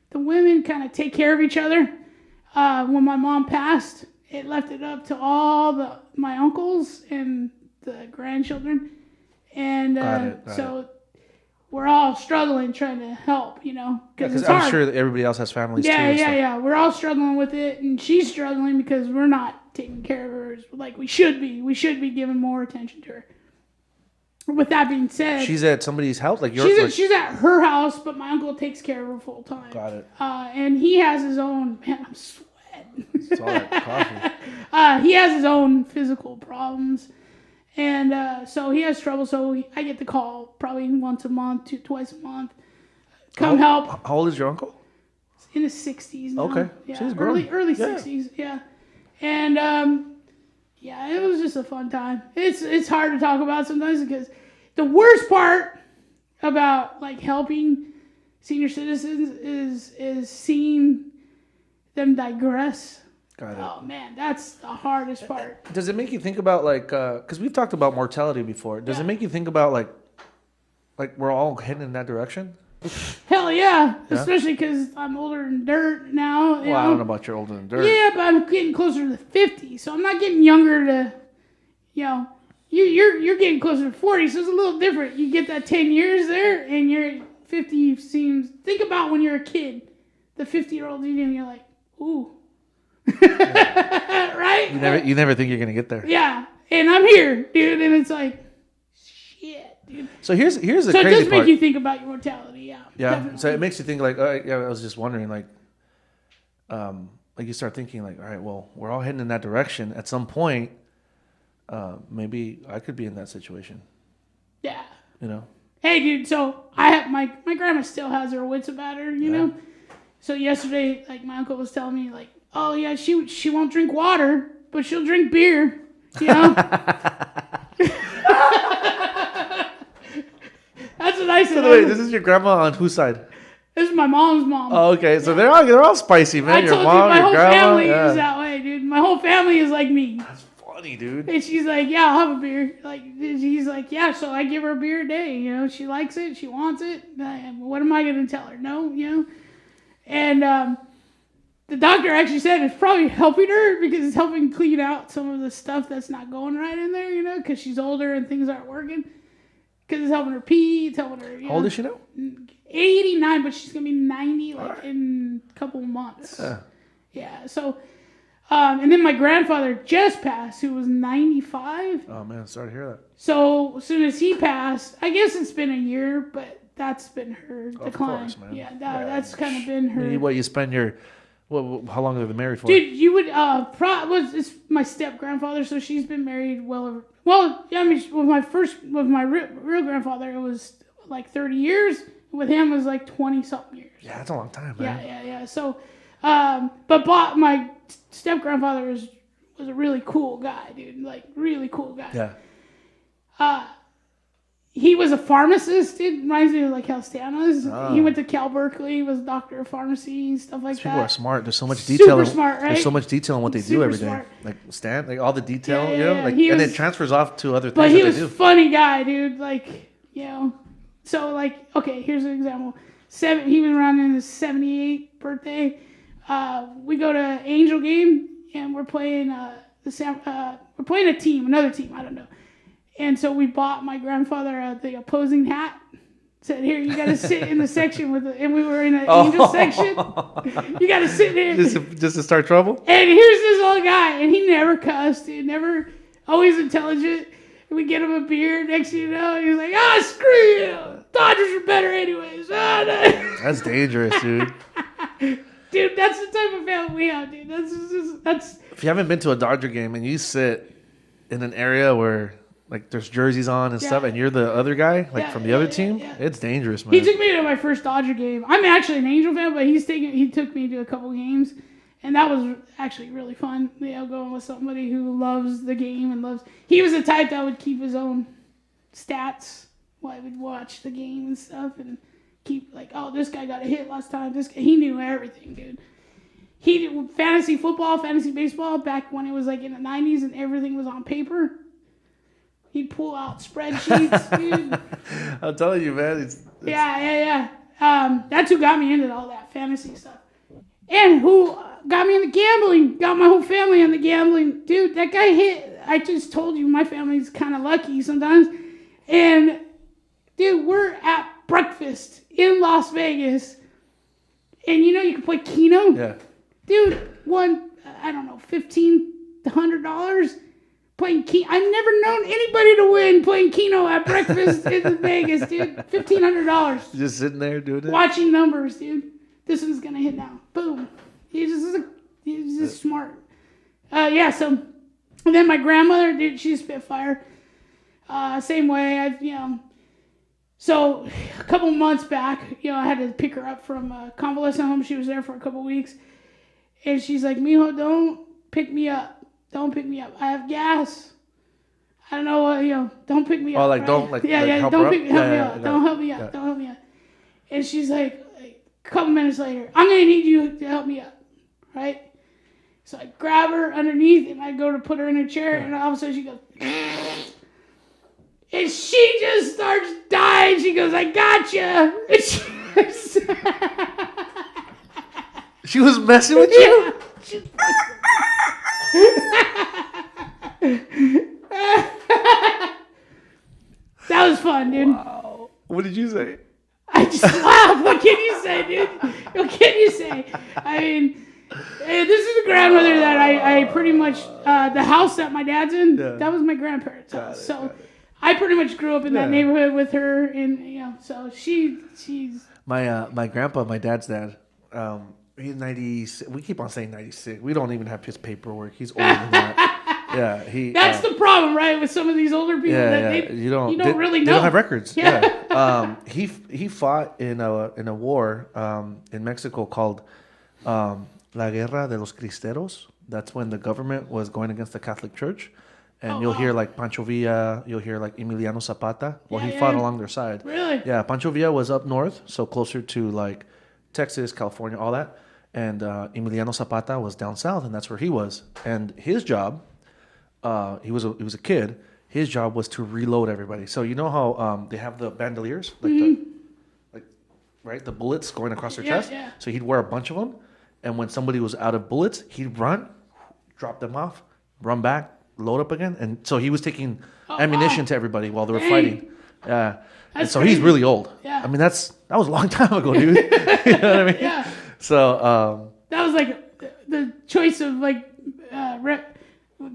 the women kind of take care of each other. When my mom passed, it left it up to all my uncles and the grandchildren. And so we're all struggling trying to help, because it's hard. I'm sure that everybody else has families too. Yeah. We're all struggling with it, and she's struggling because we're not taking care of her like we should be. We should be giving more attention to her. With that being said, she's at somebody's house, she's at her house, but my uncle takes care of her full time. Got it. And he has his own. Man, I'm sweating, It's all that coffee. He has his own physical problems. And so he has trouble. So I get the call probably once a month, twice a month. Come help. How old is your uncle? In his 60s now. Okay. Yeah, So he's grown. early 60s. Yeah. And yeah, it was just a fun time. It's hard to talk about sometimes because the worst part about like helping senior citizens is seeing them digress. Got it. Oh man, that's the hardest part. Does it make you think about like, because we've talked about mortality before. Does it make you think about like we're all heading in that direction? Hell yeah, especially because I'm older than dirt now. Well, I don't know about you're older than dirt. Yeah, but I'm getting closer to 50, so I'm not getting younger to, you're getting closer to 40, so it's a little different. You get that 10 years there, and you're 50 seems. Think about when you're a kid, the 50-year-old you and you're like, ooh, right? You never think you're gonna get there. Yeah, and I'm here, dude, and it's like, shit, dude. So here's the crazy part. So it does make you think about your mortality, yeah. Yeah. Definitely. So it makes you think like, I was just wondering like you start thinking like, all right, well, we're all heading in that direction. At some point, maybe I could be in that situation. Yeah. Hey, dude. So I have my grandma still has her wits about her, you know. So yesterday, like my uncle was telling me, like, oh yeah, she won't drink water, but she'll drink beer, you know. That's what I said. So wait, this is your grandma on whose side? This is my mom's mom. Oh, okay. So they're all spicy, man. I told your mom, you, my whole your grandma, family is that way, dude. My whole family is like me. That's funny, dude. And she's like, yeah, I'll have a beer. Like, he's like, yeah, so I give her a beer a day. You know, she likes it. She wants it. What am I going to tell her? No, you know? And the doctor actually said it's probably helping her because it's helping clean out some of the stuff that's not going right in there, you know, because she's older and things aren't working. Because it's helping her pee, it's helping her, How old is she now? 89, but she's going to be 90 in a couple months. Yeah, so... and then my grandfather just passed, who was 95. Oh, man, sorry to hear that. So as soon as he passed, I guess it's been a year, but that's been her decline. Of course, man. Yeah, that's kind of been her. You spend your... how long have they been married for? Dude, you would... it's my step-grandfather, so she's been married well over... Well, yeah, I mean, with my real grandfather, it was like 30 years. With him, it was like 20-something years. Yeah, that's a long time, man. Yeah. So, but my step-grandfather was a really cool guy, dude. Like, really cool guy. Yeah. He was a pharmacist. It reminds me of like how Stan was. Oh. He went to Cal Berkeley, was a doctor of pharmacy, stuff like that. People are smart. There's so much detail. Super smart, right? There's so much detail in what they do every day. Smart. Like Stan, like all the detail, Yeah, you know, yeah. like, He and was- it transfers off to other things But he that was they do. funny guy, dude. Like, you know. So, like, okay, here's an example. He was around in his 78th birthday. We go to Angel game, and we're playing another team, I don't know. And so we bought my grandfather the opposing hat. Said, here, you got to sit in the section and we were in an Angel section. You got to sit there. Just to start trouble? And here's this old guy, and he never cussed, dude. Never, always intelligent. We get him a beer. Next thing you know, he's like, screw you. Dodgers are better anyways. That's dangerous, dude. Dude, that's the type of family we have, dude. That's. If you haven't been to a Dodger game and you sit in an area where like there's jerseys on and stuff, and you're the other guy, like from the other team, it's dangerous, man. He took me to my first Dodger game. I'm actually an Angel fan, but he took me to a couple games, and that was actually really fun. You know, going with somebody who loves the game and he was the type that would keep his own stats while I would watch the game and stuff, and keep like, oh, this guy got a hit last time. He knew everything, dude. He did fantasy football, fantasy baseball back when it was like in the 90s and everything was on paper. He'd pull out spreadsheets, dude. I'm telling you, man. It's Yeah. That's who got me into all that fantasy stuff. And who got me into gambling. Got my whole family into gambling. Dude, that guy hit. I just told you my family's kind of lucky sometimes. And, dude, we're at breakfast in Las Vegas. And you know you can play Keno? Yeah. Dude, won, I don't know, $1,500 playing Keno. I've never known anybody to win playing Keno at breakfast in Vegas, dude. $1,500. Just sitting there doing it. Watching numbers, dude. This one's going to hit now. Boom. He He's just smart. Yeah, so and then my grandmother, dude, she's Spitfire. Same way, So a couple months back, I had to pick her up from a convalescent home. She was there for a couple weeks. And she's like, Mijo, don't pick me up. Don't pick me up. I have gas. I don't know what, don't pick me up. Oh, like, right? don't, like, yeah, like yeah, help don't her pick up? help me Yeah, up. yeah, Don't help me up. Don't help me up. And she's like, a couple minutes later, I'm going to need you to help me up, right? So I grab her underneath, and I go to put her in a chair, and all of a sudden she goes, and she just starts dying. She goes, I got you. She was messing with you? That was fun, dude. Wow. What did you say? I just laughed. What can you say, dude? What can you say? I mean, this is the grandmother that I pretty much, the house that my dad's in, that was my grandparents' house. So I pretty much grew up in that neighborhood with her, and so she's. My grandpa, my dad's dad, he's 96. We keep on saying 96. We don't even have his paperwork. He's older than that. Yeah, That's the problem, right? With some of these older people, you don't really know. They don't have records. Yeah. He fought in a war in Mexico called La Guerra de los Cristeros. That's when the government was going against the Catholic Church. And you'll hear like Pancho Villa, you'll hear like Emiliano Zapata. Well, he fought along their side. Really? Yeah, Pancho Villa was up north, so closer to like Texas, California, all that. And Emiliano Zapata was down south, and that's where he was. And his job, he was a kid. His job was to reload everybody. So you know how they have the bandoliers, like the bullets going across their chest. Yeah. So he'd wear a bunch of them, and when somebody was out of bullets, he'd run, drop them off, run back, load up again. And so he was taking ammunition to everybody while they were fighting. Yeah. And so he's really old. Yeah. I mean, that was a long time ago, dude. You know what I mean? Yeah. So that was like the choice of like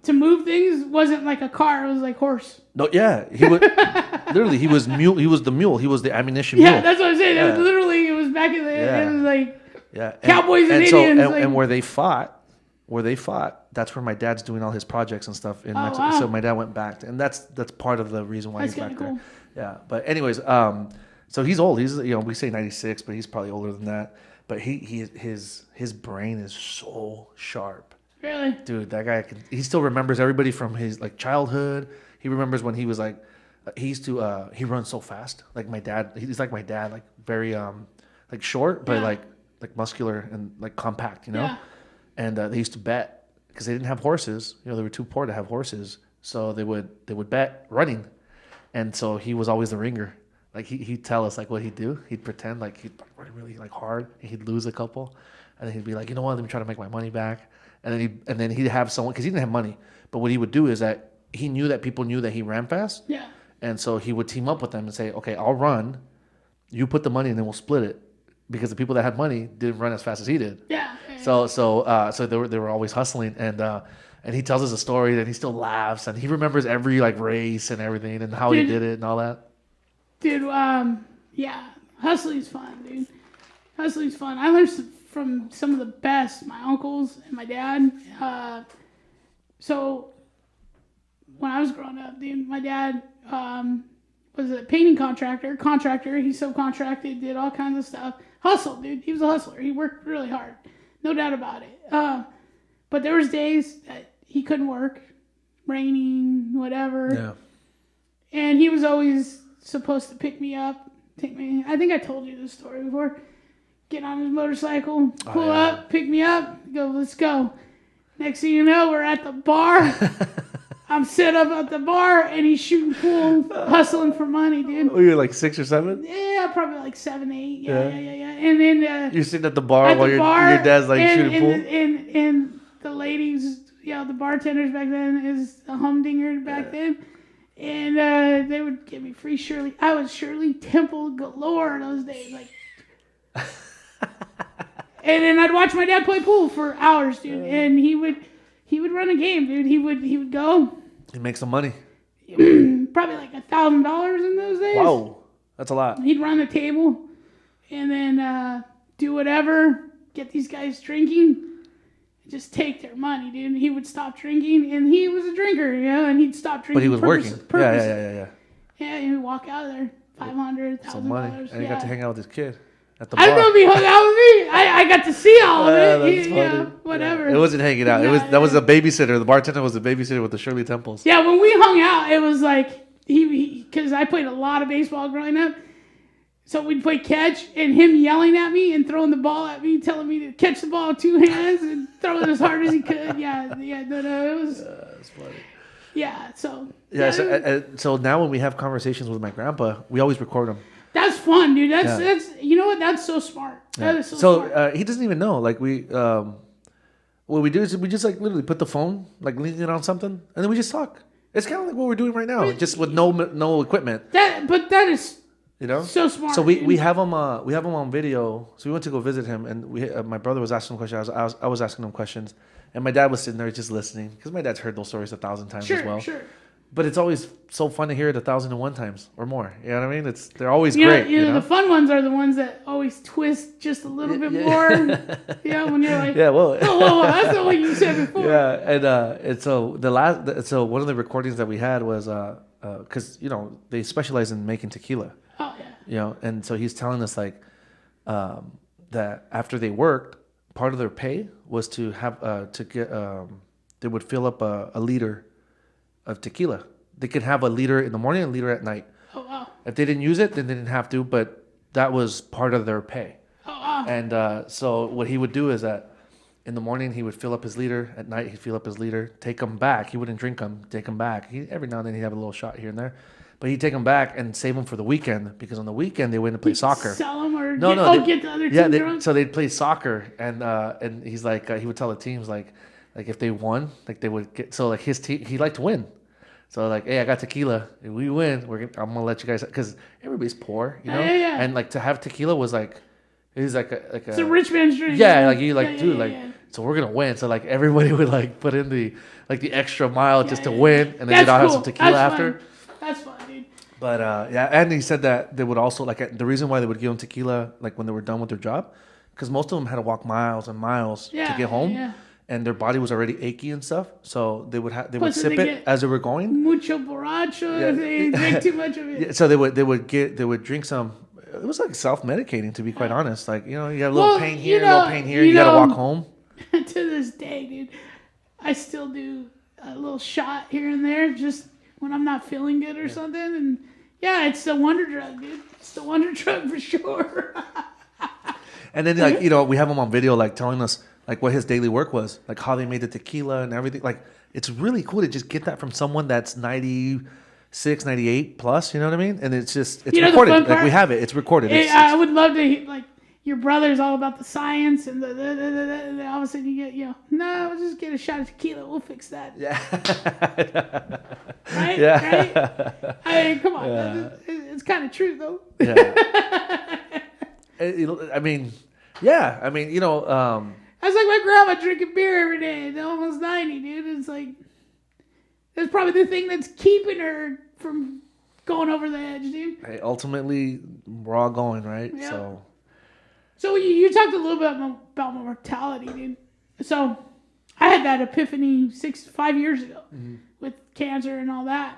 to move things wasn't like a car. It was like horse. No, yeah, he would literally. He was mule. He was the mule. He was the ammunition mule. Yeah, that's what I'm saying. It was literally, it was back in the. It was like cowboys and Indians. And where they fought, that's where my dad's doing all his projects and stuff in Mexico. Wow. So my dad went back, and that's part of the reason why That's he's back cool. there. Yeah, but anyways, so he's old. He's we say 96, but he's probably older than that. But his brain is so sharp. Really? Dude, that guy he still remembers everybody from his like childhood. He remembers when he was like he used to he runs so fast. Like my dad, he's like my dad, like very like short but like muscular and like compact, Yeah. And they used to bet because they didn't have horses. They were too poor to have horses, so they would bet running. And so he was always the ringer. Like he'd tell us like what he'd do. He'd pretend like he'd run really like hard and he'd lose a couple, and then he'd be like, you know what, let me try to make my money back. And then he'd have someone, because he didn't have money. But what he would do is that he knew that people knew that he ran fast. Yeah. And so he would team up with them and say, okay, I'll run. You put the money and then we'll split it. Because the people that had money didn't run as fast as he did. Yeah. So they were always hustling. And he tells us a story and he still laughs. And he remembers every like race and everything and how he did it and all that. Dude, yeah. Hustling's fun, dude. Hustling's fun. I learned from some of the best, my uncles and my dad. So when I was growing up, dude, my dad was a painting contractor. He subcontracted, did all kinds of stuff. Hustled, dude. He was a hustler. He worked really hard. No doubt about it. But there was days that he couldn't work, raining, whatever. Yeah. And he was always supposed to pick me up, take me. I think I told you this story before. Get on his motorcycle, pull up, pick me up, go, let's go. Next thing you know, we're at the bar. I'm set up at the bar, and he's shooting pool, hustling for money, dude. Oh, you're like 6 or 7? Yeah, probably like 7, 8. Yeah. And then you're sitting at the bar while your dad's like shooting pool. And the ladies, the bartenders back then is the humdinger back then. And they would give me free Shirley. I was Shirley Temple galore those days, like. And then I'd watch my dad play pool for hours, dude. And he would run a game, dude. He would go. He'd make some money. Probably like $1,000 in those days. Wow, that's a lot. He'd run the table, and then do whatever. Get these guys drinking. just take their money, dude. He would stop drinking, and he was a drinker, and he'd stop drinking. But he was working. Yeah. Yeah, he would walk out of there, $500,000. Some money. And he got to hang out with his kid at the I bar. don't know if he hung out with me. I got to see all of it. That's funny. Whatever. Yeah. It wasn't hanging out. That was a babysitter. The bartender was a babysitter with the Shirley Temples. Yeah, when we hung out, it was like because I played a lot of baseball growing up. So we'd play catch, and him yelling at me and throwing the ball at me, telling me to catch the ball with 2 hands and throw it as hard as he could. No, it was. That's funny. Yeah, so. So now when we have conversations with my grandpa, we always record them. That's fun, dude. That's you know what? That's so smart. That is so smart. He doesn't even know. Like what we do is we just like literally put the phone, like leaning it on something, and then we just talk. It's kind of like what we're doing right now, just with no equipment. But that is. So smart. So we have him on video. So we went to go visit him, and my brother was asking him questions. I was asking him questions, and my dad was sitting there just listening because my dad's heard those stories 1,000 times as well. Sure. But it's always so fun to hear it 1,001 times or more. You know what I mean? They're always great. The fun ones are the ones that always twist just a little bit more. When you're like, whoa, that's not what you said before. Yeah, and so one of the recordings that we had was because they specialize in making tequila. Oh yeah. And so he's telling us like that after they worked, part of their pay was to have they would fill up a liter of tequila. They could have a liter in the morning and a liter at night. Oh wow. If they didn't use it, then they didn't have to, but that was part of their pay. Oh wow. And so what he would do is that in the morning he would fill up his liter, at night he'd fill up his liter, take them back. He wouldn't drink them, take them back. Every now and then he'd have a little shot here and there. But he'd take them back and save them for the weekend because on the weekend they went to play soccer. Sell them or get the other team drunk? So they'd play soccer and he's like he would tell the teams like if they won like they would get like his team he liked to win. So like, hey, I got tequila. If we win, I'm gonna let you guys because everybody's poor, Yeah. And like to have tequila was like it was like a it's a rich man's drink. Yeah, like you like dude like. So we're gonna win. So like everybody would like put in the extra mile just to win, and then they'd all have some tequila after. That's fun, dude. But and he said that they would also like the reason why they would give them tequila like when they were done with their job, because most of them had to walk miles and miles to get home, and their body was already achy and stuff. So they would sip it as they were going. Mucho borracho. They drink too much of it. Yeah, so they would drink some. It was like self-medicating, to be quite honest. Like you got a little pain here, a little pain here. You got to walk home. To this day, dude, I still do a little shot here and there, just when I'm not feeling good or something. And it's the wonder drug, dude. It's the wonder drug for sure. And then like we have him on video like telling us like what his daily work was, like how they made the tequila and everything. Like it's really cool to just get that from someone that's 96, 98 plus. You know what I mean? And it's recorded. Like we have it. It's recorded. I would love to like. Your brother's all about the science, and then all of a sudden you get, no, we'll just get a shot of tequila. We'll fix that. Yeah. Right? Yeah. Right? I mean, come on. Yeah. It's kind of true, though. Yeah. I mean, yeah. I mean, that's like my grandma drinking beer every day. They're almost 90, dude. It's like, that's probably the thing that's keeping her from going over the edge, dude. Hey, ultimately, we're all going, right? Yeah. So you talked a little bit about mortality, dude. So I had that epiphany 5 years ago with cancer and all that.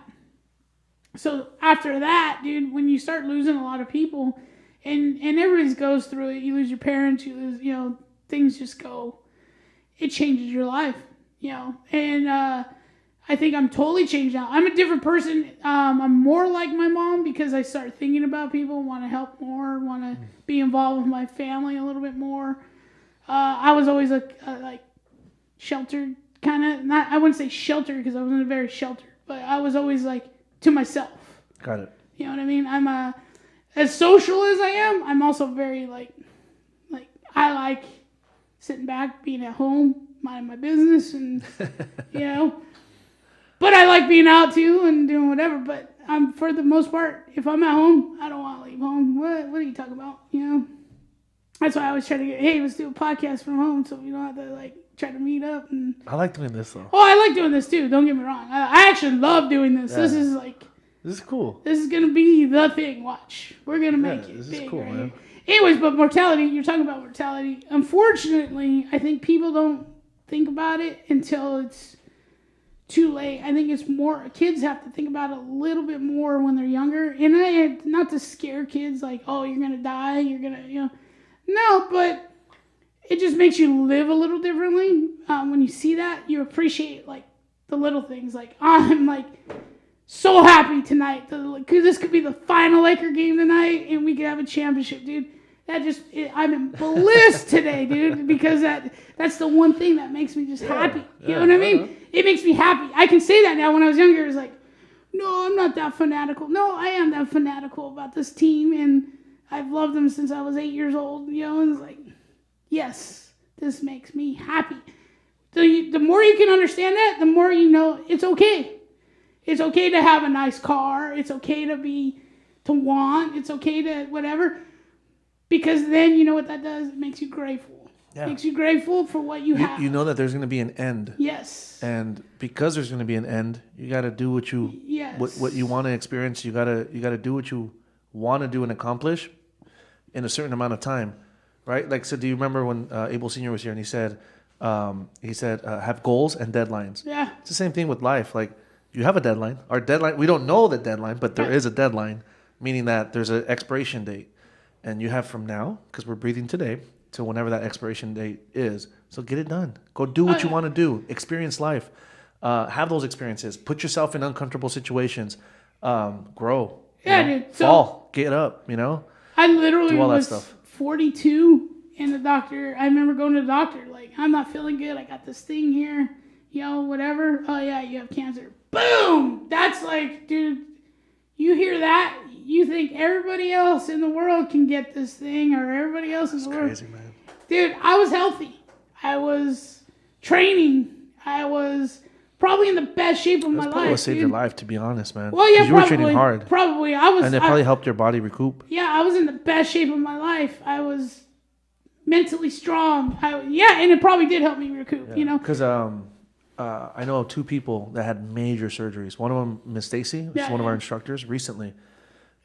So after that, dude, when you start losing a lot of people, and everybody goes through it, you lose your parents, you lose, things just go. It changes your life, and I think I'm totally changed now. I'm a different person. I'm more like my mom because I start thinking about people, want to help more, want to be involved with my family a little bit more. I was always like sheltered, kind of. Not I wouldn't say sheltered because I wasn't very sheltered, but I was always like to myself. Got it. You know what I mean? I'm as social as I am. I'm also very like I like sitting back, being at home, minding my business, and But I like being out too and doing whatever. But for the most part, if I'm at home, I don't want to leave home. What are you talking about? That's why I always try to get, let's do a podcast from home so we don't have to try to meet up. And I like doing this though. Oh, I like doing this too. Don't get me wrong. I actually love doing this. Yeah. This is cool. This is gonna be the thing. Watch, we're gonna make it. This big, is cool, right? man. Anyways, but mortality. You're talking about mortality. Unfortunately, I think people don't think about it until it's too late. I think it's more, kids have to think about it a little bit more when they're younger. And not to scare kids like, oh, you're going to die, you're going to, no, but it just makes you live a little differently. When you see that, you appreciate like the little things. Like, I'm like so happy tonight. This could be the final Laker game tonight and we could have a championship, dude. I'm in bliss today, dude, because that's the one thing that makes me just happy. You know what I mean? It makes me happy. I can say that now. When I was younger, it was like, no, I'm not that fanatical. No, I am that fanatical about this team, and I've loved them since I was 8 years old, and it's like, yes, this makes me happy. The more you can understand that, the more you know it's okay. It's okay to have a nice car. It's okay to want. It's okay to whatever. Because then you know what that does? It makes you grateful. Yeah. It makes you grateful for what you have. You know that there's going to be an end. Yes. And because there's going to be an end, you got to do what you want to experience. You got to do what you want to do and accomplish in a certain amount of time, right? Like, so do you remember when Abel Senior was here and he said have goals and deadlines. Yeah. It's the same thing with life. Like, you have a deadline. Our deadline, we don't know the deadline, but there is a deadline, meaning that there's an expiration date. And you have from now, because we're breathing today, to whenever that expiration date is. So get it done. Go do what you want to do. Experience life. Have those experiences. Put yourself in uncomfortable situations. Grow. Yeah, dude. Fall. Get up, I literally do all was that stuff. 42, and the doctor, I remember going to the doctor, like, I'm not feeling good. I got this thing here, whatever. Oh, yeah, you have cancer. Boom! That's like, dude, you hear that? You think everybody else in the world can get this thing, or everybody else in the world. That's crazy, man. Dude, I was healthy. I was training. I was probably in the best shape of my life. Probably what saved your life, to be honest, man. Well, yeah, you were training hard. Probably, I was. And it probably helped your body recoup. Yeah, I was in the best shape of my life. I was mentally strong. And it probably did help me recoup. Because I know 2 people that had major surgeries. One of them, Miss Stacy, is one of our instructors recently.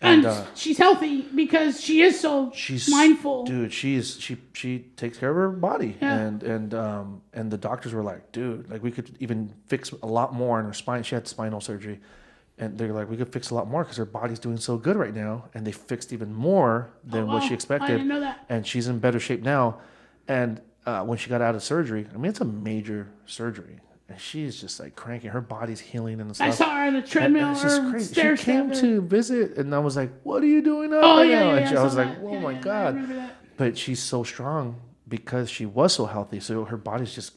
And she's healthy because she is so mindful. Dude, she takes care of her body. Yeah. And the doctors were like, dude, like we could even fix a lot more in her spine. She had spinal surgery. And they're like, we could fix a lot more because her body's doing so good right now. And they fixed even more than what she expected. I didn't know that. And she's in better shape now. And when she got out of surgery, I mean, it's a major surgery. And she's just like cranking. Her body's healing and stuff. I saw her on the treadmill. It's just crazy. She came to visit, and I was like, "What are you doing up now?" And I was like, "Oh my god!" But she's so strong because she was so healthy. So her body's just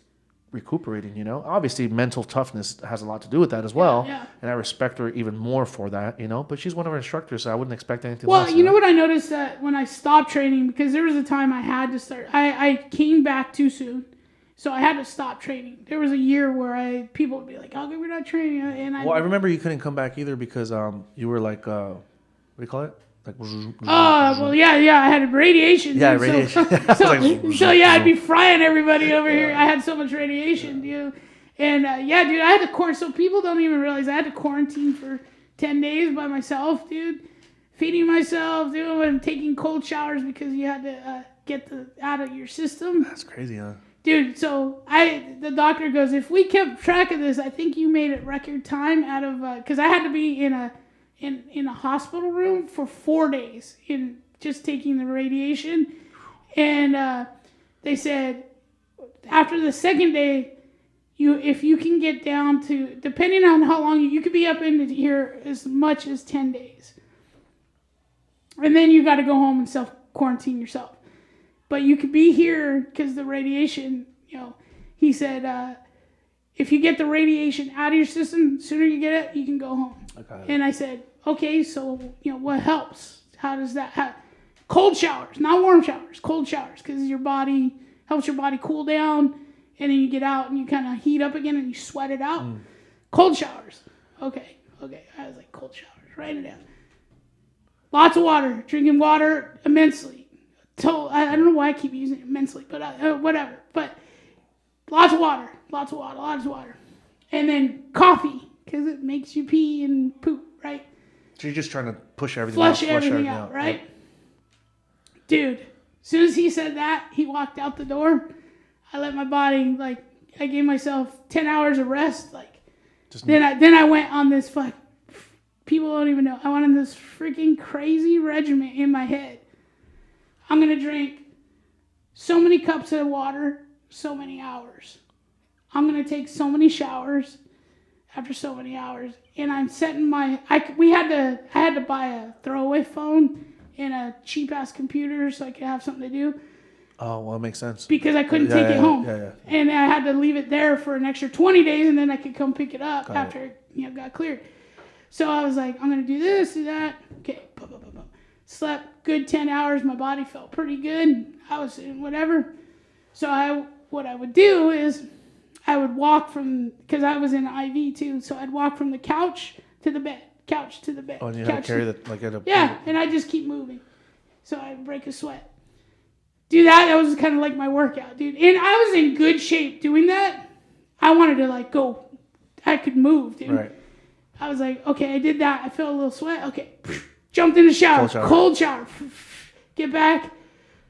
recuperating. Obviously, mental toughness has a lot to do with that as well. Yeah. And I respect her even more for that. But she's one of our instructors, so I wouldn't expect anything less. Well, you know what I noticed that when I stopped training, because there was a time I had to start. I came back too soon. So I had to stop training. There was a year where people would be like, "How come we're not training?" And I remember you couldn't come back either because you were like, what do you call it? Like, well, yeah, I had radiation. Yeah, radiation. I'd be frying everybody over here. I had so much radiation, dude. And dude, I had to so people don't even realize I had to quarantine for 10 days by myself, dude. Feeding myself, dude, and taking cold showers because you had to get out of your system. That's crazy, huh? Dude, so the doctor goes, if we kept track of this, I think you made it record time out of, because I had to be in a hospital room for 4 days in just taking the radiation. And they said after the second day, if you can get down to, depending on how long, you could be up in here as much as 10 days. And then you got to go home and self-quarantine yourself. But you could be here because the radiation, he said, if you get the radiation out of your system, the sooner you get it, you can go home. Okay. And I said, okay, so, what helps? How does that cold showers, not warm showers, cold showers, because your body helps your body cool down, and then you get out and you kind of heat up again and you sweat it out. Cold showers. Okay. I was like, cold showers, write it down. Lots of water, drinking water immensely. I don't know why I keep using it immensely, but whatever. But lots of water. And then coffee, because it makes you pee and poop, right? So you're just trying to push everything Flush everything out, right? Yep. Dude, as soon as he said that, he walked out the door. I let my body, I gave myself 10 hours of rest. Like, then I went on this people don't even know. I went on this freaking crazy regimen in my head. I'm going to drink so many cups of water, so many hours. I'm going to take so many showers after so many hours. And I'm setting I had to buy a throwaway phone and a cheap-ass computer so I could have something to do. Oh, well, it makes sense. Because I couldn't take it home. Yeah. And I had to leave it there for an extra 20 days, and then I could come pick it up after it got cleared. So I was like, I'm going to do this, do that. Okay. Slept good 10 hours. My body felt pretty good. I was in whatever. So what I would do is I would walk because I was in IV too, so I'd walk from the couch to the bed, couch to the bed. Oh, and you had to carry and I just keep moving. So I'd break a sweat. Do that. That was kind of like my workout, dude. And I was in good shape doing that. I wanted to go. I could move, dude. Right. I was like, okay, I did that. I felt a little sweat. Okay. Jumped in the shower. Cold shower. Get back.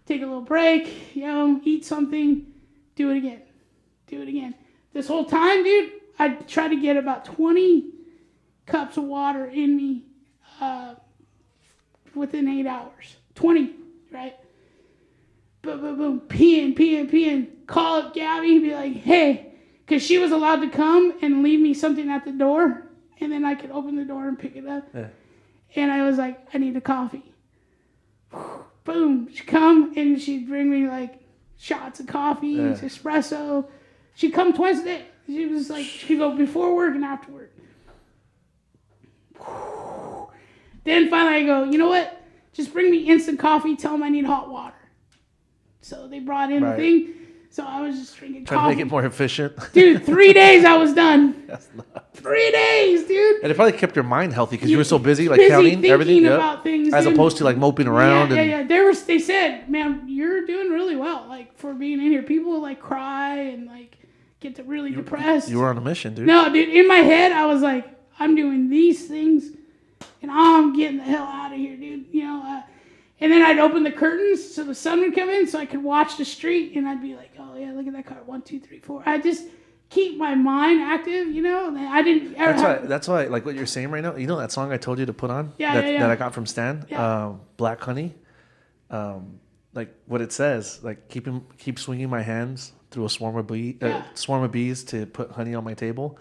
Take a little break. Eat something. Do it again. This whole time, dude, I tried to get about 20 cups of water in me within 8 hours. 20, right? Boom, peeing. Call up Gabby, be like, hey, because she was allowed to come and leave me something at the door, and then I could open the door and pick it up. Yeah. And I was like, I need a coffee. Boom, she'd come and she'd bring me shots of coffee, espresso. She'd come twice a day. She was like, she'd go before work and after work. Then finally I go, you know what? Just bring me instant coffee. Tell them I need hot water. So they brought in the thing. So I was just drinking coffee. Trying to make it more efficient. Dude, 3 days I was done. 3 days, dude. And it probably kept your mind healthy because you were so busy, counting everything. About things, as opposed to moping around. Yeah. They said, man, you're doing really well. For being in here. People cry and get really depressed. You were on a mission, dude. No, dude, in my head I was like, I'm doing these things and I'm getting the hell out of here, dude. And then I'd open the curtains so the sun would come in so I could watch the street, and I'd be like, oh, yeah, look at that car. 1, 2, 3, 4. I just keep my mind active, I didn't ever That's why, what you're saying right now, that song I told you to put on? That I got from Stan? Yeah. Black Honey? What it says, keep swinging my hands through a swarm of bees to put honey on my table.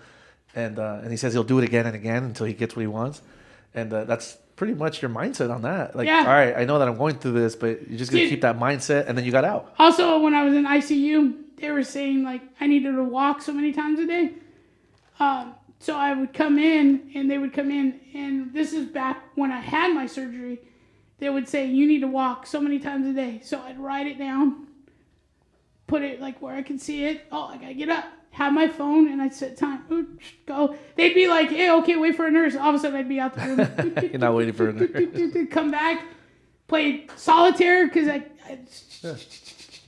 And he says he'll do it again and again until he gets what he wants. And that's pretty much your mindset on that. All right, I know that I'm going through this, but you're just going to keep that mindset, and then you got out. Also, when I was in ICU, they were saying, I needed to walk so many times a day. So I would come in, and they would come in, and this is back when I had my surgery. They would say, you need to walk so many times a day. So I'd write it down, put it, where I could see it. Oh, I got to get up. Have my phone, and I'd set time. Go. They'd be like, hey, okay, wait for a nurse. All of a sudden, I'd be out the room. You're not waiting for a nurse. Come back, play solitaire, because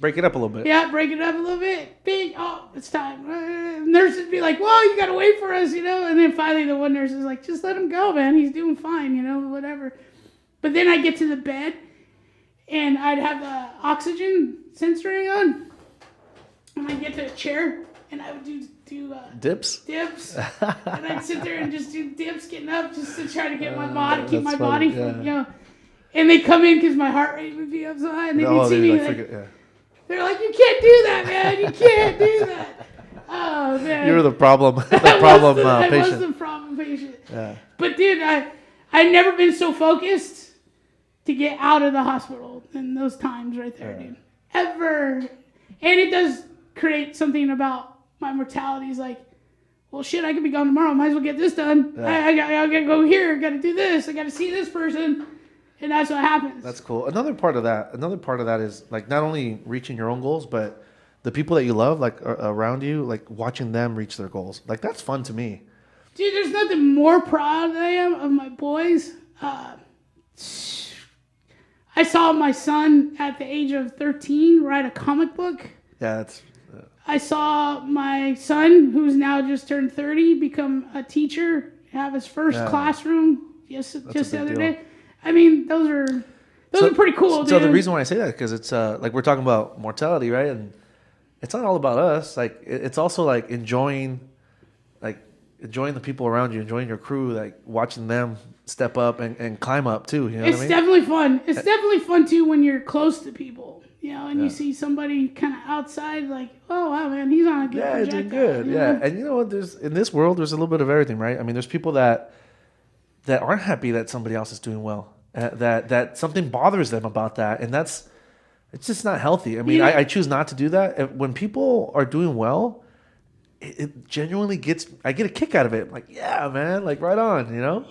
break it up a little bit. Yeah, break it up a little bit. Bing, oh, it's time. Nurses be like, well, you got to wait for us, And then finally, the one nurse is like, just let him go, man. He's doing fine, whatever. But then I'd get to the bed, and I'd have the oxygen sensory on, and I'd get to a chair, and I would do dips. And I'd sit there and just do dips, getting up, just to try to get my body, keep my body, And they come in because my heart rate would be up so high, and they'd see me they're like, you can't do that, man. You can't do that. Oh man, you were the problem. patient. I was the problem patient. Yeah. But dude, I've never been so focused to get out of the hospital in those times right there, dude. Ever. And it does create something about my mortality is well, shit, I could be gone tomorrow. Might as well get this done. Yeah. I got to go here. Got to do this. I got to see this person. And that's what happens. That's cool. Another part of that is not only reaching your own goals, but the people that you love, around you, watching them reach their goals. That's fun to me. Dude, there's nothing more proud I am of my boys. I saw my son at the age of 13 write a comic book. Yeah, that's... I saw my son, who's now just turned 30, become a teacher, have his first classroom just the other day. I mean, those are pretty cool. So the reason why I say that, because it's we're talking about mortality, right? it's not all about us. Like it's also like enjoying the people around you, enjoying your crew, like watching them step up and climb up too. You know what I mean? Definitely fun. It's definitely fun too when you're close to people, and you see somebody kind of outside, like, oh wow, man, he's on a good Yeah, projectile, doing good. you Yeah, know? and you know what? There's in this world, there's a little bit of everything, right? I mean, there's people that aren't happy that somebody else is doing well, that something bothers them about that, and it's just not healthy. I mean, I choose not to do that. When people are doing well, it genuinely I get a kick out of it. Like, yeah, man, like right on, you know?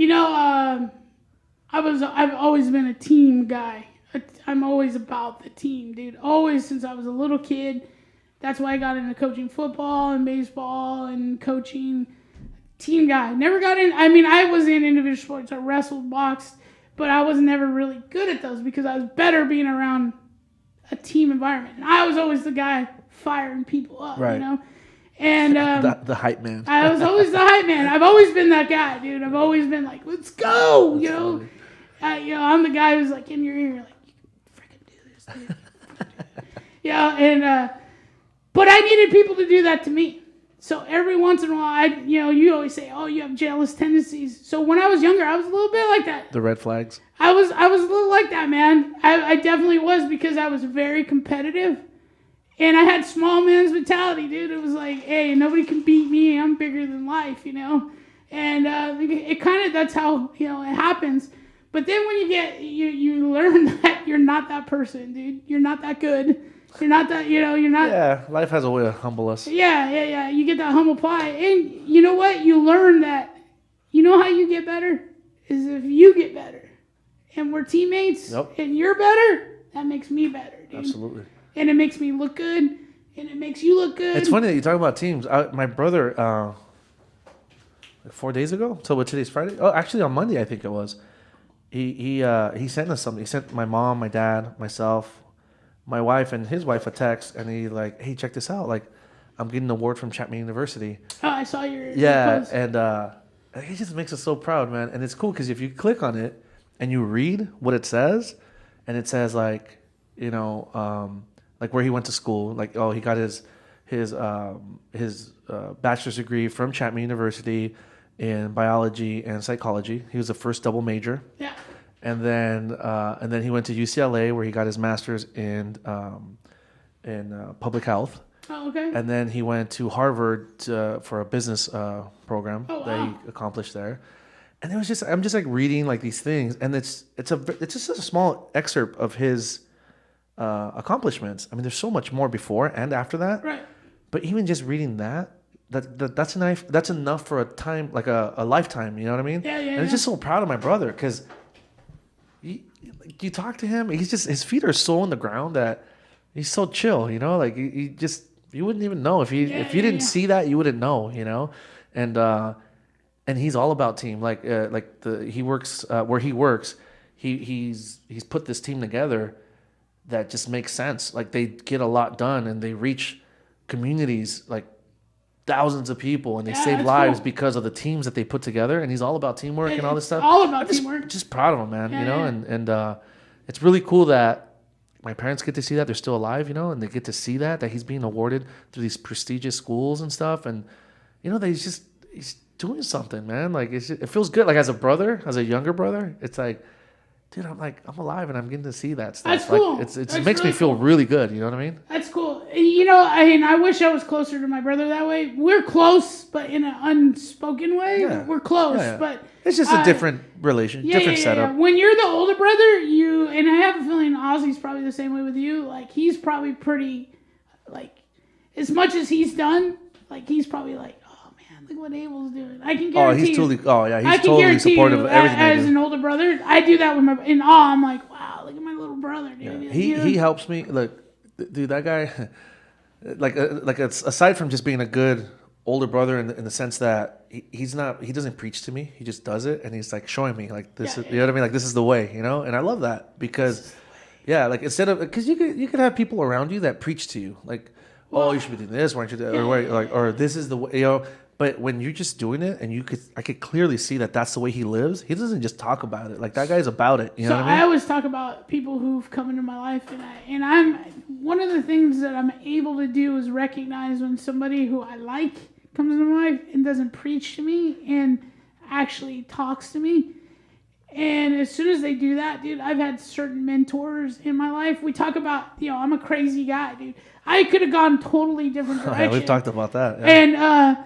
I've always been a team guy. I'm always about the team, dude. Always since I was a little kid. That's why I got into coaching football and baseball and coaching. Team guy. Never got in. I mean, I was in individual sports. I wrestled, boxed, but I was never really good at those because I was better being around a team environment. And I was always the guy firing people up, Right. you know? And The hype man. I was always the hype man. I've always been that guy, dude. I've always been like, let's go, you know? I'm the guy who's like in your ear, like, you can freaking do this, dude. But I needed people to do that to me. So every once in a while, you always say, oh, you have jealous tendencies. So when I was younger, I was a little bit like that. The red flags. I was a little like that, man. I definitely was because I was very competitive. And I had small man's mentality, dude. It was like, hey, nobody can beat me. I'm bigger than life, you know? And it kind of, that's how, it happens. But then when you learn that you're not that person, dude. You're not that good. You're not that, you're not. Yeah, life has a way to humble us. Yeah. You get that humble pie. And you know what? You learn that, you know how you get better? Is if you get better. And we're teammates. Yep. And you're better. That makes me better, dude. Absolutely. And it makes me look good. And it makes you look good. It's funny that you talk about teams. My brother, like 4 days ago, so what, today's Friday? Oh, actually on Monday, I think it was. He sent us something. He sent my mom, my dad, myself, my wife, and his wife a text, and he like, hey, check this out. Like, I'm getting an award from Chapman University. Oh, I saw your post. And it just makes us so proud, man. And it's cool because if you click on it and you read what it says, and it says like, like where he went to school, like, oh, he got his bachelor's degree from Chapman University in biology and psychology. He was the first double major. Yeah. And then he went to UCLA where he got his master's in public health. Oh, okay. And then he went to Harvard for a business program that he accomplished there. And it was just, I'm just like reading like these things, and it's just a small excerpt of his accomplishments. I mean, there's so much more before and after that. Right. But even just reading that's enough. That's enough for a time, like a lifetime. You know what I mean? Yeah. And I'm just so proud of my brother because you talk to him, his feet are so on the ground that he's so chill. You know, like you wouldn't even know if you didn't see that, you wouldn't know. You know, and he's all about team. He works where he works. He's put this team together that just makes sense. Like they get a lot done and they reach communities like thousands of people and they save lives because of the teams that they put together. And he's all about teamwork and all this stuff. All about teamwork. Just proud of him, man. And it's really cool that my parents get to see that they're still alive, and they get to see that he's being awarded through these prestigious schools and stuff. And that he's doing something, man. Like it feels good. Like as a younger brother, it's like, dude, I'm alive and I'm getting to see that stuff. That's cool. Like, it makes me feel really good. You know what I mean? That's cool. I wish I was closer to my brother that way. We're close, but in an unspoken way. Yeah. We're close, Yeah. but it's just a different relation, different setup. When you're the older brother, and I have a feeling Ozzy's probably the same way with you. Like he's probably pretty, like, as much as he's done, like he's probably like, look what Abel's doing. I can guarantee he's totally supportive of everything I do. As an older brother, I do that with in awe. I'm like, wow, look at my little brother, dude. Yeah. He helps me. Look, dude, that guy, aside from just being a good older brother in the sense that he doesn't preach to me. He just does it, and he's like showing me like this. You know what I mean? Like this is the way, And I love that because, like instead of because you could have people around you that preach to you like, oh, you should be doing this, why don't you do that, or this is the way, But when you're just doing it, and I could clearly see that that's the way he lives. He doesn't just talk about it. Like that guy's about it. You know what I mean? I always talk about people who've come into my life, and I'm one of the things that I'm able to do is recognize when somebody who I like comes into my life and doesn't preach to me and actually talks to me. And as soon as they do that, dude, I've had certain mentors in my life. We talk about, I'm a crazy guy, dude. I could have gone totally different direction. Yeah, we've talked about that. Yeah. And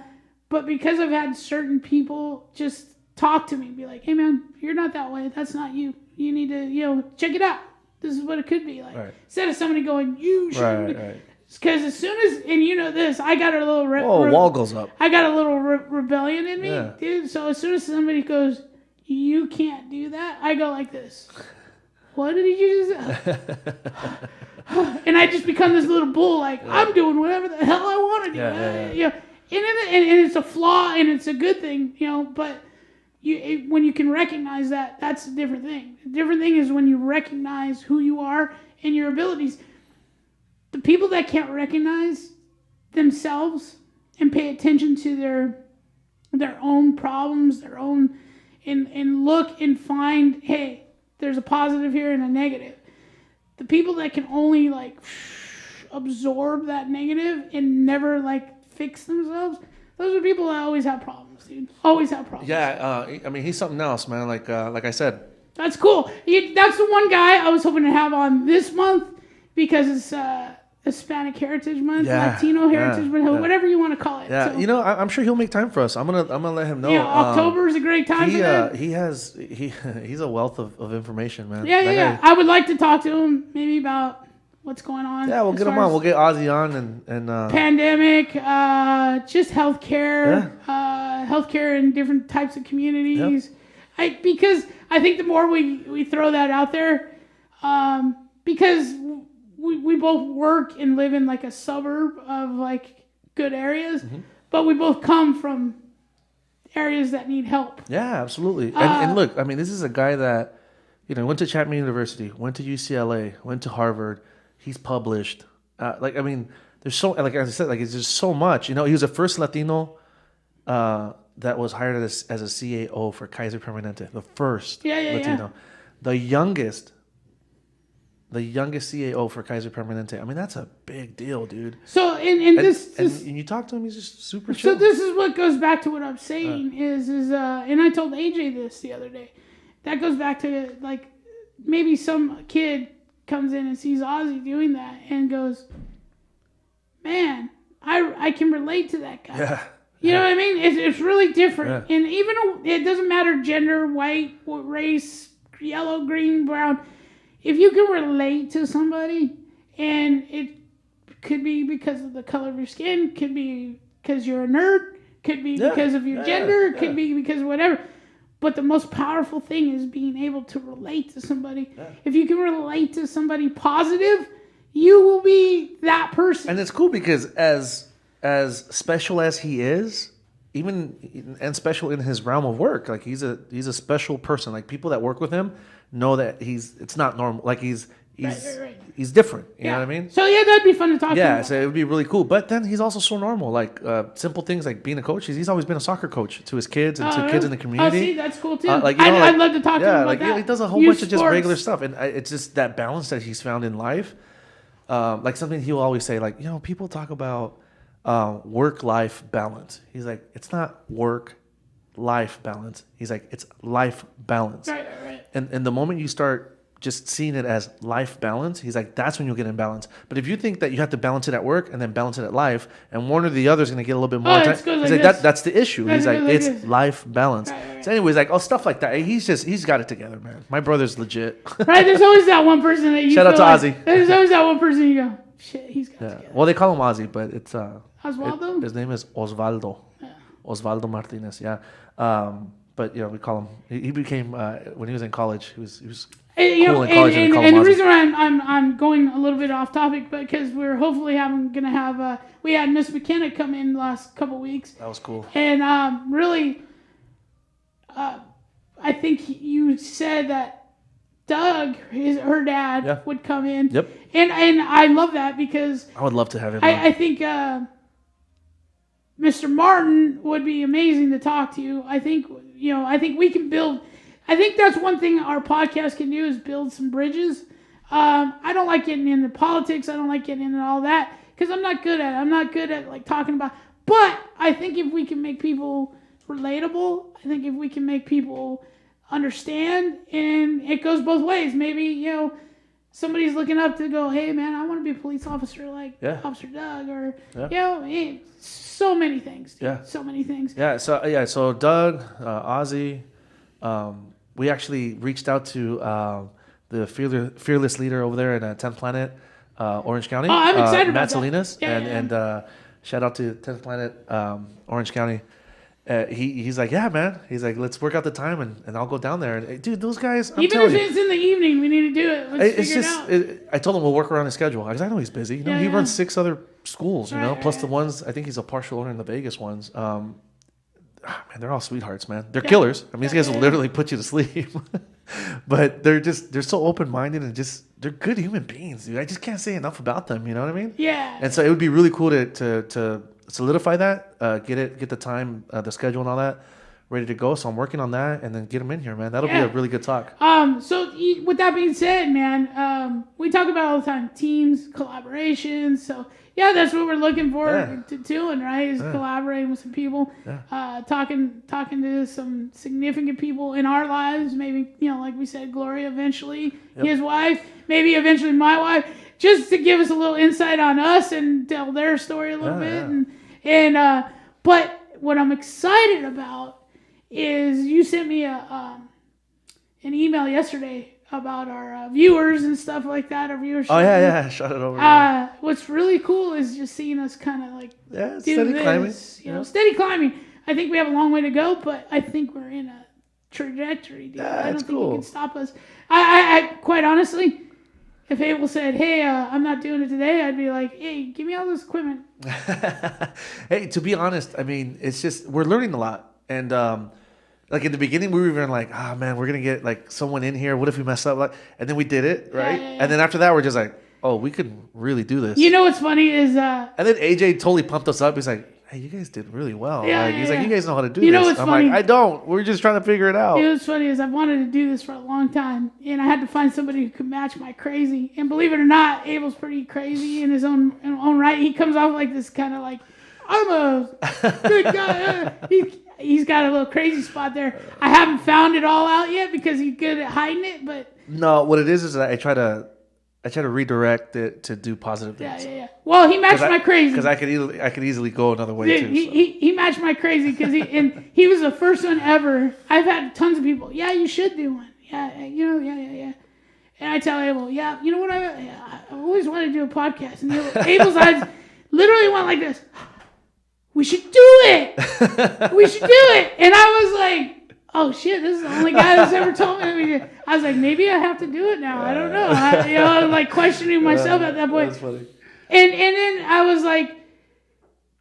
but because I've had certain people just talk to me, be like, "Hey, man, you're not that way. That's not you. You need to, check it out. This is what it could be like." Right. Instead of somebody going, "You should." Right. Because as soon as, and you know this, I got a little wall goes up. I got a little rebellion in me, Yeah. dude. So as soon as somebody goes, "You can't do that," I go like this. What did you just say? And I just become this little bull, like, I'm doing whatever the hell I want to do. Yeah. And it's a flaw, and it's a good thing, but when you can recognize that, that's a different thing. The different thing is when you recognize who you are and your abilities. The people that can't recognize themselves and pay attention to their own problems, their own, and look and find, hey, there's a positive here and a negative. The people that can only absorb that negative and never fix themselves, those are people that always have problems, dude. Always have problems. Yeah, I mean, he's something else, man. Like I said. That's cool. That's the one guy I was hoping to have on this month because it's Hispanic Heritage Month, Latino Heritage Month, whatever you want to call it. Yeah, so, I'm sure he'll make time for us. I'm gonna let him know. Yeah, October is a great time for that. He's a wealth of information, man. Yeah. I would like to talk to him maybe about what's going on. Yeah, we'll get him on. We'll get Ozzy on and pandemic, just healthcare, healthcare in different types of communities. Yep. Because I think the more we throw that out there, because we both work and live in a suburb of good areas, but we both come from areas that need help. Yeah, absolutely. And look, I mean, this is a guy that went to Chapman University, went to UCLA, went to Harvard. He's published. There's so as I said, it's just so much. He was the first Latino that was hired as a CAO for Kaiser Permanente. The first Latino, the youngest CAO for Kaiser Permanente. I mean, that's a big deal, dude. So, and you talk to him, he's just super chill. So this is what goes back to what I'm saying is and I told AJ this the other day. That goes back to maybe some kid comes in and sees Ozzy doing that and goes, "Man, I can relate to that guy." Yeah. You know what I mean? It's really different. Yeah. And even it doesn't matter gender, white, race, yellow, green, brown. If you can relate to somebody, and it could be because of the color of your skin, could be because you're a nerd, could be because of your gender, could be because of whatever. But the most powerful thing is being able to relate to somebody. Yeah. If you can relate to somebody positive, you will be that person. And it's cool because as special as he is, and special in his realm of work, he's a special person. People that work with him know that it's not normal. He's he's different. You know what I mean? So that'd be fun to talk to him. Yeah, so it would be really cool. But then he's also so normal. Simple things like being a coach. He's always been a soccer coach to his kids and to kids in the community. Oh, see, that's cool too. I'd love to talk to him about that. He does a whole bunch of just regular stuff, and it's just that balance that he's found in life. Something he'll always say, people talk about work-life balance. He's like, it's not work-life balance. He's like, it's life balance. Right. And the moment you start just seeing it as life balance, he's like, that's when you'll get in balance. But if you think that you have to balance it at work and then balance it at life, and one or the other is going to get a little bit more time, he's like, that's the issue. He's like, it's life balance. Right. So anyways, stuff like that. He's got it together, man. My brother's legit. Right, there's always that one person that you shout out to Ozzy. There's always that one person you go, shit, he's got it together. Well, they call him Ozzy, but it's Osvaldo? His name is Osvaldo. Yeah. Osvaldo Martinez, yeah. But we call him. He became when he was in college. He was cool in college. And the reason why I'm going a little bit off topic, but because we're hopefully gonna have we had Miss McKenna come in the last couple weeks. That was cool. And really, I think you said that Doug, her dad, would come in. Yep. And I love that because I would love to have him. I think Mr. Martin would be amazing to talk to. I think we can build. I think that's one thing our podcast can do is build some bridges. I don't like getting into politics. I don't like getting into all that because I'm not good at it. I'm not good at like talking about. But I think if we can make people relatable, I think if we can make people understand, and it goes both ways. Maybe somebody's looking up to go, hey man, I want to be a police officer like Officer Doug, or so many things. Dude. Yeah, so many things. Yeah. So Doug, Ozzy, we actually reached out to the fearless leader over there in 10th Planet, Orange County. Oh, I'm excited about Matt that. Salinas, Yeah, and shout out to 10th Planet, Orange County. He's like, yeah, man. He's like, let's work out the time and I'll go down there. And dude, those guys, even if it's in the evening, we need to do it. Let's figure it out. I told him we'll work around his schedule because I know he's busy. He runs 6 other schools, plus the ones. I think he's a partial owner in the Vegas ones. Man, they're all sweethearts, man. They're killers. I mean, these guys will literally put you to sleep. But they're so open minded and they're good human beings, dude. I just can't say enough about them. You know what I mean? Yeah. And so it would be really cool to solidify that, get the time, the schedule and all that ready to go. So I'm working on that and then get them in here, man. That'll be a really good talk. So with that being said, man, we talk about all the time, teams, collaborations. So yeah, that's what we're looking forward to doing, right? Is collaborating with some people, talking to some significant people in our lives. Maybe, like we said, Gloria eventually, his wife, maybe eventually my wife, just to give us a little insight on us and tell their story a little bit. But what I'm excited about is you sent me an email yesterday about our viewers and stuff like that, our viewership. Oh, yeah, shot it over. What's really cool is just seeing us kind of like do steady this, climbing. Steady climbing. I think we have a long way to go, but I think we're in a trajectory, dude. I don't think you can stop us. I quite honestly, if Abel said, hey, I'm not doing it today, I'd be like, hey, give me all this equipment. Hey, to be honest, I mean, it's just, we're learning a lot. And like in the beginning, we were even like, man, we're going to get like someone in here. What if we mess up? And then we did it, right? Yeah. And then after that, we're just like, oh, we could really do this. You know what's funny is... and then AJ totally pumped us up. He's like, hey, you guys did really well. He's like, you guys know how to do this. You know what's funny? Like, I don't. We're just trying to figure it out. You know what's funny is I've wanted to do this for a long time, and I had to find somebody who could match my crazy. And believe it or not, Abel's pretty crazy in his own right. He comes off like this kind of like, I'm a good guy. He's got a little crazy spot there. I haven't found it all out yet because he's good at hiding it, but... No, what it is that I try to redirect it to do positive things. Yeah. Well, he matched my crazy. Because I could easily go another way too. He matched my crazy because he was the first one ever. I've had tons of people. Yeah, you should do one. Yeah. And I tell Abel, yeah, you know what? I always wanted to do a podcast. And Abel's eyes literally went like this. We should do it. We should do it. And I was like, oh shit, this is the only guy that's ever told me that we did. I was like, maybe I have to do it now. I don't know. I was like questioning myself at that point. That's funny. And then I was like,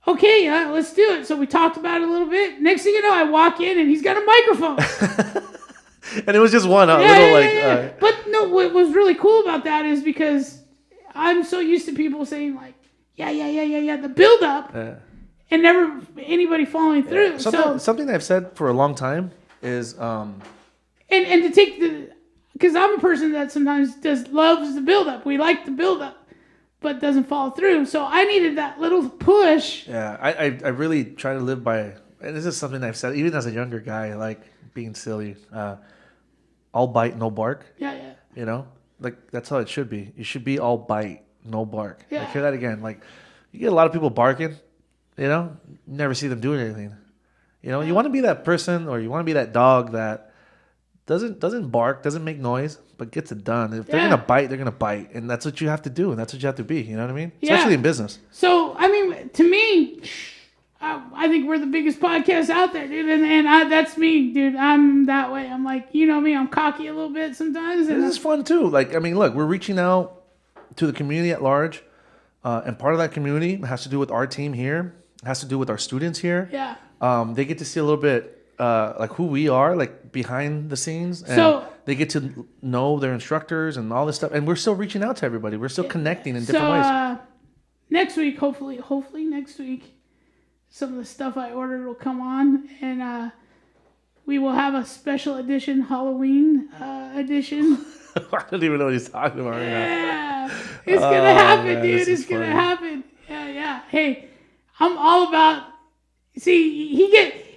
okay, let's do it. So we talked about it a little bit. Next thing you know, I walk in and he's got a microphone. And it was just one, yeah. But no, what was really cool about that is because I'm so used to people saying like, yeah, the build up. And never anybody following through. Yeah. Something that I've said for a long time is... And to take the... Because I'm a person that sometimes loves the build-up. We like the build-up, but doesn't follow through. So I needed that little push. Yeah, I really try to live by... And this is something I've said, even as a younger guy, like being silly. All bite, no bark. Yeah. You know? Like, that's how it should be. You should be all bite, no bark. Yeah. Like, hear that again. Like, you get a lot of people barking. You know, never see them doing anything. You know, you want to be that person or you want to be that dog that doesn't bark, doesn't make noise, but gets it done. If they're gonna bite, they're gonna bite, and that's what you have to do, and that's what you have to be. You know what I mean? Especially in business. So, I mean, to me, I think we're the biggest podcast out there, dude, and that's me, dude. I'm that way. I'm like, you know me, I'm cocky a little bit sometimes. This is fun too. Like, I mean, look, we're reaching out to the community at large, and part of that community has to do with our team here. It has to do with our students here. Yeah. They get to see a little bit like who we are, like behind the scenes, and so, they get to know their instructors and all this stuff. And we're still reaching out to everybody. We're still connecting in different ways. Next week, hopefully next week, some of the stuff I ordered will come on, and we will have a special edition Halloween edition. I don't even know what he's talking about right now. Yeah, it's gonna happen, man, dude. this It's is gonna funny. happen. Yeah. Hey, I'm all about. See,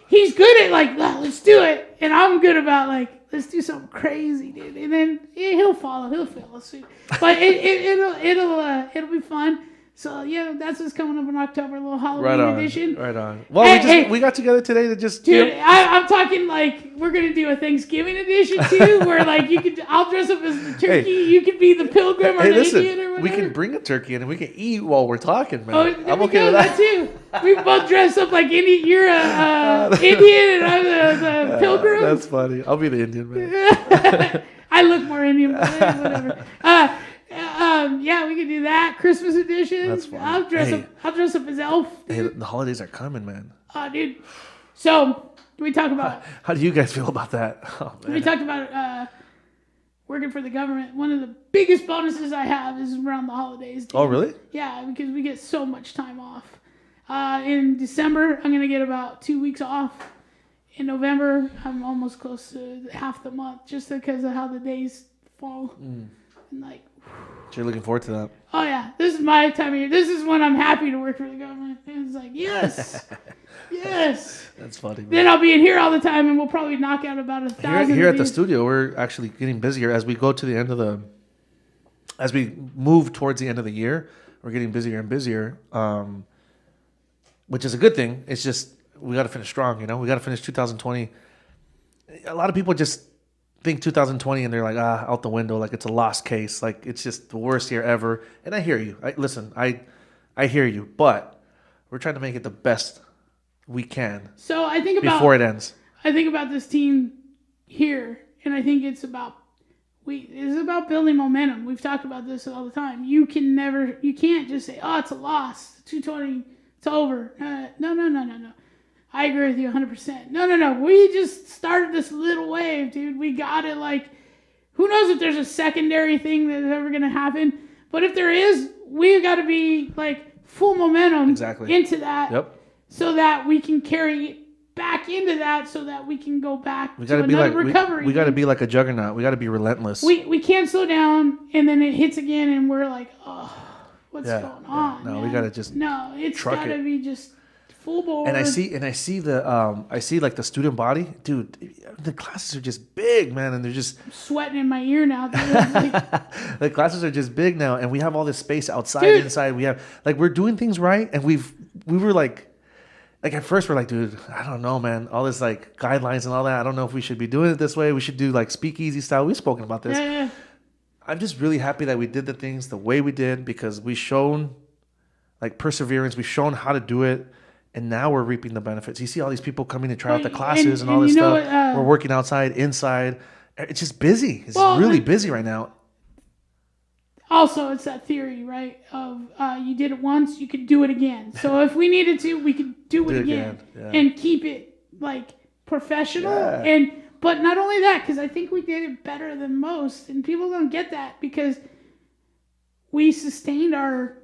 he's good at like, let's do it, and I'm good about like, let's do something crazy, dude. And then he'll follow. He'll follow suit. But it'll be fun. So yeah, that's what's coming up in October, a little Halloween edition. Right on. Well, we got together today to just. Dude, I'm talking like we're gonna do a Thanksgiving edition too, where like I'll dress up as the turkey, you could be the pilgrim or the Indian or whatever. We can bring a turkey in and we can eat while we're talking, man. Oh, I'm okay with that too. We both dress up like Indian. You're a Indian and I'm the pilgrim. That's funny. I'll be the Indian man. I look more Indian, but whatever. Yeah, we can do that. Christmas edition. That's fine. I'll dress up as Elf. Hey, the holidays are coming, man. Oh, dude. So we talk about. How do you guys feel about that? Oh, man. We talked about working for the government. One of the biggest bonuses I have is around the holidays. Dude. Oh, really? Yeah, because we get so much time off. In December, I'm gonna get about 2 weeks off. In November, I'm almost close to half the month, just because of how the days fall. And like. So you're looking forward to that? Oh yeah, this is my time of year. This is when I'm happy to work for the government. And it's like, yes, yes. That's funny, man. Then I'll be in here all the time, and we'll probably knock out about 1,000. Here at the studio, we're actually getting busier as we go to the end of as we move towards the end of the year. We're getting busier and busier, which is a good thing. It's just we got to finish strong. We got to finish 2020. A lot of people just think 2020 and they're like, out the window, like it's a lost case, like it's just the worst year ever. And I hear you. I hear you, but we're trying to make it the best we can. So I think about before it ends. I think about this team here, and I think it's about building momentum. We've talked about this all the time. You can't just say, it's a loss, 220, it's over. No. I agree with you 100%. No. We just started this little wave, dude. We got it. Like, who knows if there's a secondary thing that's ever going to happen. But if there is, we've got to be, like, full momentum into that. Yep. So that we can carry it back into that so that we can go back to be another like, recovery. We got to be like a juggernaut. We got to be relentless. We can't slow down, and then it hits again, and we're like, what's going on? No, man? we got to just it's got to be just full bore. And I see like the student body, dude. The classes are just big, man, and they're just I'm sweating in my ear now. Dude. The classes are just big now, and we have all this space outside, inside. We have we're doing things right, and we were like at first we're like, dude, I don't know, man. All this like guidelines and all that. I don't know if we should be doing it this way. We should do like speakeasy style. We've spoken about this. Yeah. I'm just really happy that we did the things the way we did because we've shown like perseverance. We've shown how to do it. And now we're reaping the benefits. You see all these people coming to try out the classes and all this stuff. We're working outside, inside. It's just busy. It's really busy right now. Also, it's that theory, right? Of you did it once, you could do it again. So if we needed to, we could do it again. And keep it like professional. Yeah. But not only that, because I think we did it better than most. And people don't get that because we sustained our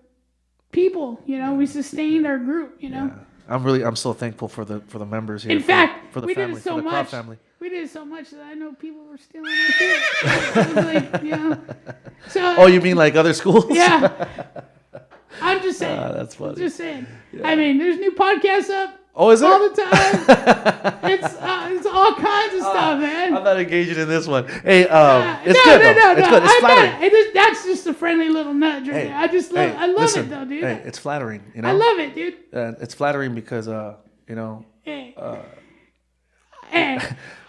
people. We sustained our group. Yeah. I'm so thankful for the members here. In fact, for the we family, did it so for the much. Croft family. We did it so much that I know people were stealing our shit. It was like, So. Oh, you mean like other schools? Yeah. I'm just saying. That's funny. Just saying. Yeah. I mean, there's new podcasts up. Oh, is there? All the time. It's all kinds of stuff, man. I'm not engaging in this one. Hey, it's good. No. It's good. It's flattering. That's just a friendly little nudge right there. I just love. I love listen, it though, dude. Hey, it's flattering. I love it, dude. It's flattering because Hey. Hey.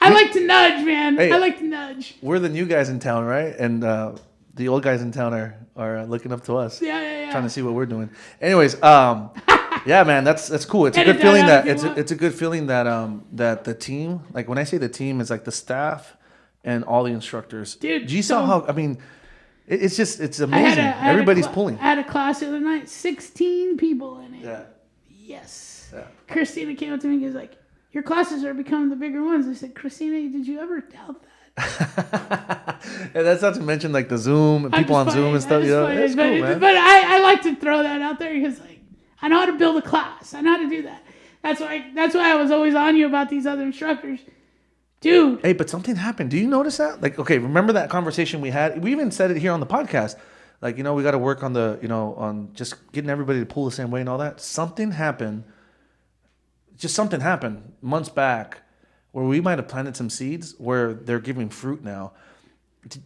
I like to nudge, man. Hey, I like to nudge. We're the new guys in town, right? And the old guys in town are looking up to us. Yeah. Trying to see what we're doing. Anyways, yeah, man, that's cool. It's a good feeling that it's a good feeling that that the team, like when I say the team, is like the staff and all the instructors. Dude, you saw how it's amazing. Everybody's pulling. I had a class the other night, 16 people in it. Yeah. Yes. Yeah. Christina came up to me and was like, "Your classes are becoming the bigger ones." I said, "Christina, did you ever doubt that?" And that's not to mention like the Zoom and people on Zoom and stuff. It's cool, man. But I like to throw that out there because like I know how to build a class. I know how to do that. That's why I was always on you about these other instructors. Dude. Hey, but something happened. Do you notice that? Like, okay, remember that conversation we had? We even said it here on the podcast. Like, we got to work on on just getting everybody to pull the same way and all that. Something happened months back where we might have planted some seeds where they're giving fruit now.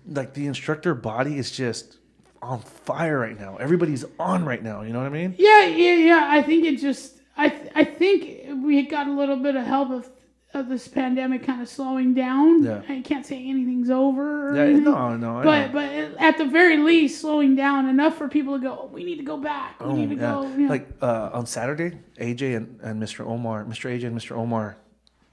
Like, the instructor body is just on fire right now. Everybody's on right now. You know what I mean? Yeah. I think it just, I think we got a little bit of help of this pandemic kind of slowing down. Yeah. I can't say anything's over. Or Yeah, anything, no. But at the very least, slowing down enough for people to go, we need to go back. We need to go. Like on Saturday, AJ and Mr. AJ and Mr. Omar.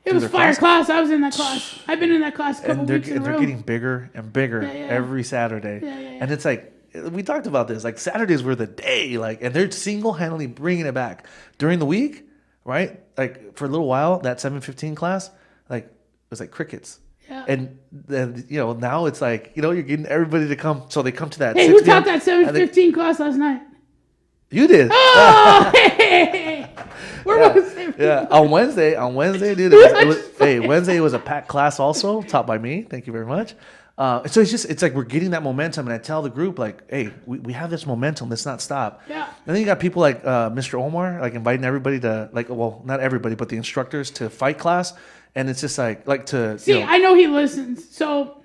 It was fire class. I was in that class. I've been in that class a couple weeks in a row. They're getting bigger and bigger every Saturday. Yeah. And it's like, we talked about this. Like, Saturdays were the day. Like, and they're single-handedly bringing it back during the week. Right? Like, for a little while, that 7:15 class, like, it was like crickets. Yeah. And then, now it's like, you're getting everybody to come. So they come to that. Hey, 6 who taught that 7:15 class last night? You did. Oh, hey. Where was it? Yeah. On Wednesday, dude, Wednesday was a packed class also, taught by me. Thank you very much. So it's like we're getting that momentum, and I tell the group, like, hey, we have this momentum. Let's not stop. Yeah. And then you got people like Mr. Omar, like, inviting everybody to, like, well, not everybody, but the instructors to fight class, and it's just like to see. I know he listens, so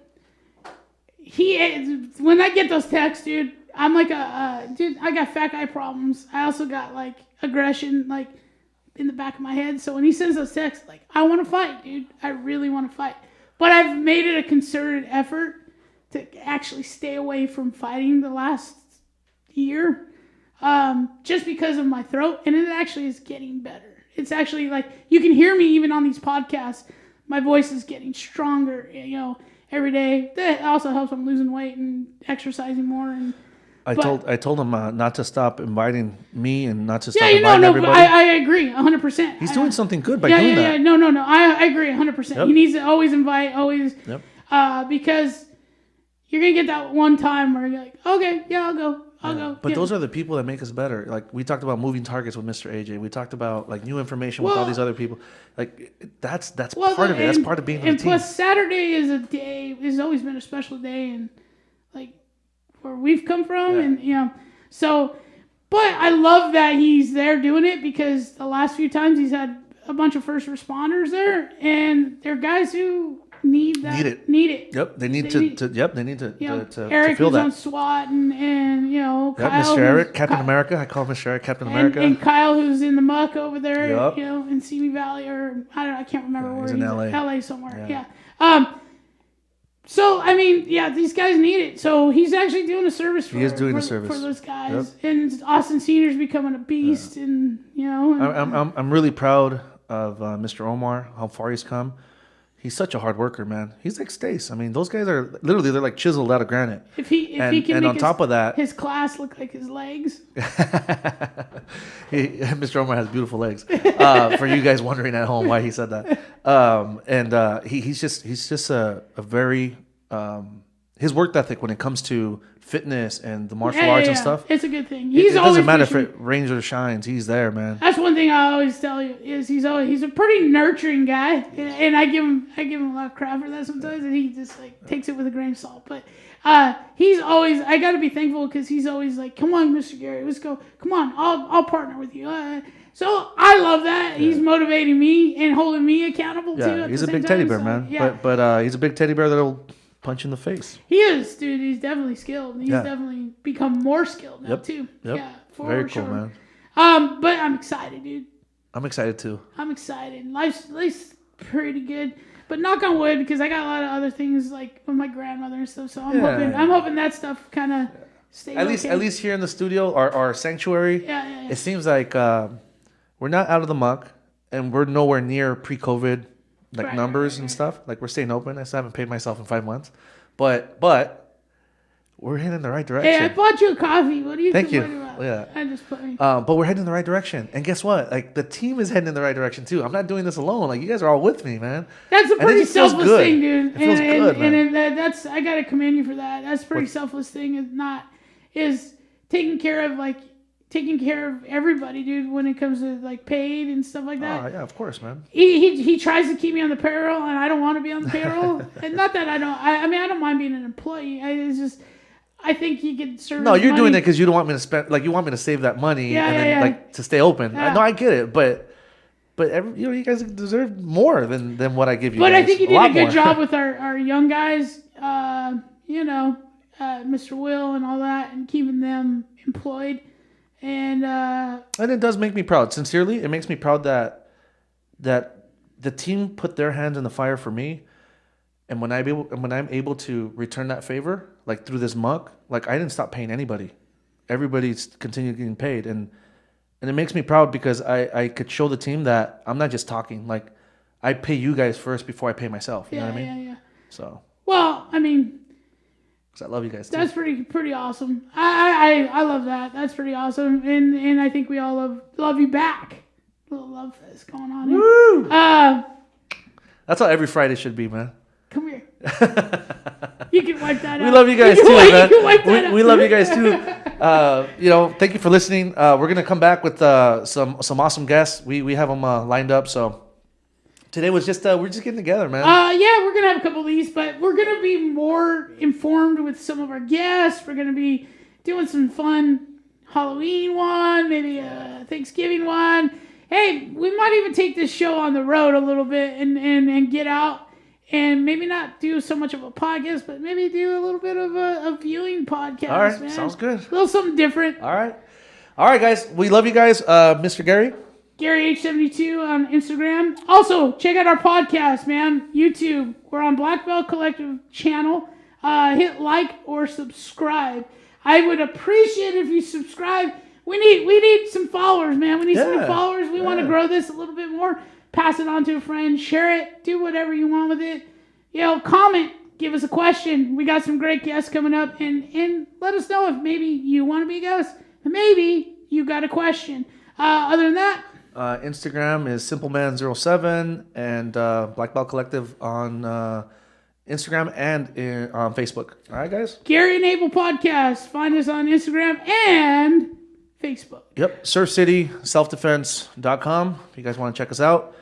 when I get those texts, dude, I'm like dude. I got fat guy problems. I also got like aggression, like, in the back of my head. So when he sends those texts, like, I want to fight, dude. I really want to fight. But I've made it a concerted effort to actually stay away from fighting the last year, just because of my throat. And it actually is getting better. It's actually like, you can hear me even on these podcasts. My voice is getting stronger, every day. That also helps. I'm losing weight and exercising more. And I told him not to stop inviting me and not to stop inviting everybody. But I agree 100%. He's doing something good by doing that. Yeah, no. I agree 100%. Yep. He needs to always invite, Yep. Because you're going to get that one time where you're like, okay, yeah, I'll go. But those are the people that make us better. Like, we talked about moving targets with Mr. AJ. We talked about, like, new information with all these other people. Like, that's part of it. That's part of being on the team. And plus, Saturday is a day, it's always been a special day, and, like, where we've come from, and, so, but I love that he's there doing it, because the last few times he's had a bunch of first responders there, and they're guys who need it. Yep, they need to Eric feel was that. on SWAT, and Kyle. Mr. Eric, Captain America. I call Mr. Eric Captain America. And Kyle, who's in the muck over there, in Simi Valley, or I can't remember where he's in LA. LA somewhere. Yeah. So, I mean, these guys need it. So he's actually doing a service for those guys. Yep. And Austin Senior's becoming a beast, and I'm really proud of Mr. Omar, how far he's come. He's such a hard worker, man. He's like Stace. I mean, those guys are literally, they're like chiseled out of granite. If he can make top of that, his class look like his legs. Mr. Omar has beautiful legs. For you guys wondering at home why he said that. He's just a very his work ethic when it comes to fitness and the martial arts and stuff. It's a good thing. It doesn't matter if it rains or shines. He's there, man. That's one thing I always tell you is he's a pretty nurturing guy, and I give him a lot of crap for that sometimes, and he just like takes it with a grain of salt. But he's always, I got to be thankful, because he's always like, come on, Mr. Gary, let's go. Come on, I'll partner with you. So I love that. He's motivating me and holding me accountable too. Yeah, he's a big teddy bear, man. Yeah. But he's a big teddy bear that'll punch in the face. He is, dude. He's definitely skilled. He's definitely become more skilled now too. Yep. Yeah, very cool, man. But I'm excited, dude. I'm excited too. I'm excited. Life's pretty good, but knock on wood, because I got a lot of other things like with my grandmother and stuff. So I'm hoping that stuff kind of stays. At least here in the studio, our sanctuary. Yeah. It seems like we're not out of the muck, and we're nowhere near pre-COVID numbers and stuff. Like, we're staying open. I still haven't paid myself in 5 months, but we're heading in the right direction. Hey, I bought you a coffee. What are you Thank you. about? Yeah. I just put me. But we're heading in the right direction. And guess what? Like, the team is heading in the right direction too. I'm not doing this alone. Like, you guys are all with me, man. That's a pretty selfless thing, dude. It feels good, man. And that's, I gotta commend you for that. That's a pretty selfless thing. Is taking care of, like, taking care of everybody, dude, when it comes to like paid and stuff like that. Oh, yeah, of course, man. He tries to keep me on the payroll, and I don't want to be on the payroll. And not that I don't. I mean, I don't mind being an employee. I think he could serve. No, you're money. doing it because you don't want me to spend. Like you want me to save that money like to stay open. Yeah. I get it, but you guys deserve more than what I give you. But guys. I think you did a good job with our young guys. Mr. Will and all that, and keeping them employed. And it does make me proud. Sincerely, it makes me proud that the team put their hands in the fire for me, and when I'm able to return that favor, like through this muck, like I didn't stop paying anybody. Everybody's continued getting paid, and it makes me proud because I could show the team that I'm not just talking. Like I pay you guys first before I pay myself. You know what I mean? Yeah. So. Well, I mean. Because I love you guys too. That's pretty awesome. I love that. That's pretty awesome, and I think we all love you back. A little love fest going on here. Woo! That's how every Friday should be, man. Come here. You can wipe that out. We love you guys too, man. You can wipe that out. We love you guys too. Thank you for listening. We're gonna come back with some awesome guests. We have them lined up. So today was just we're just getting together, man. We're gonna have a couple of these, but we're gonna be more informed with some of our guests. We're gonna be doing some fun Halloween one, maybe a Thanksgiving one. Hey, we might even take this show on the road a little bit and get out and maybe not do so much of a podcast, but maybe do a little bit of a viewing podcast. All right, man. sounds good. A little something different. All right, guys. We love you guys, Mr. Gary. Gary H72 on Instagram. Also, check out our podcast, man. YouTube. We're on Blackbelt Collective channel. Hit like or subscribe. I would appreciate if you subscribe. We need some followers, man. We need some new followers. We want to grow this a little bit more. Pass it on to a friend. Share it. Do whatever you want with it. Comment. Give us a question. We got some great guests coming up. And let us know if maybe you want to be a guest. Maybe you got a question. Other than that, Instagram is simpleman07 and Blackbelt Collective on Instagram and on Facebook. All right, guys? Gary and Abel Podcast. Find us on Instagram and Facebook. Yep. surfcityselfdefense.com if you guys want to check us out.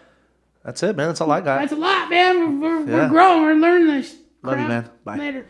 That's it, man. That's all I got. That's a lot, man. We're growing. We're learning this. Love you, man. Bye. Later.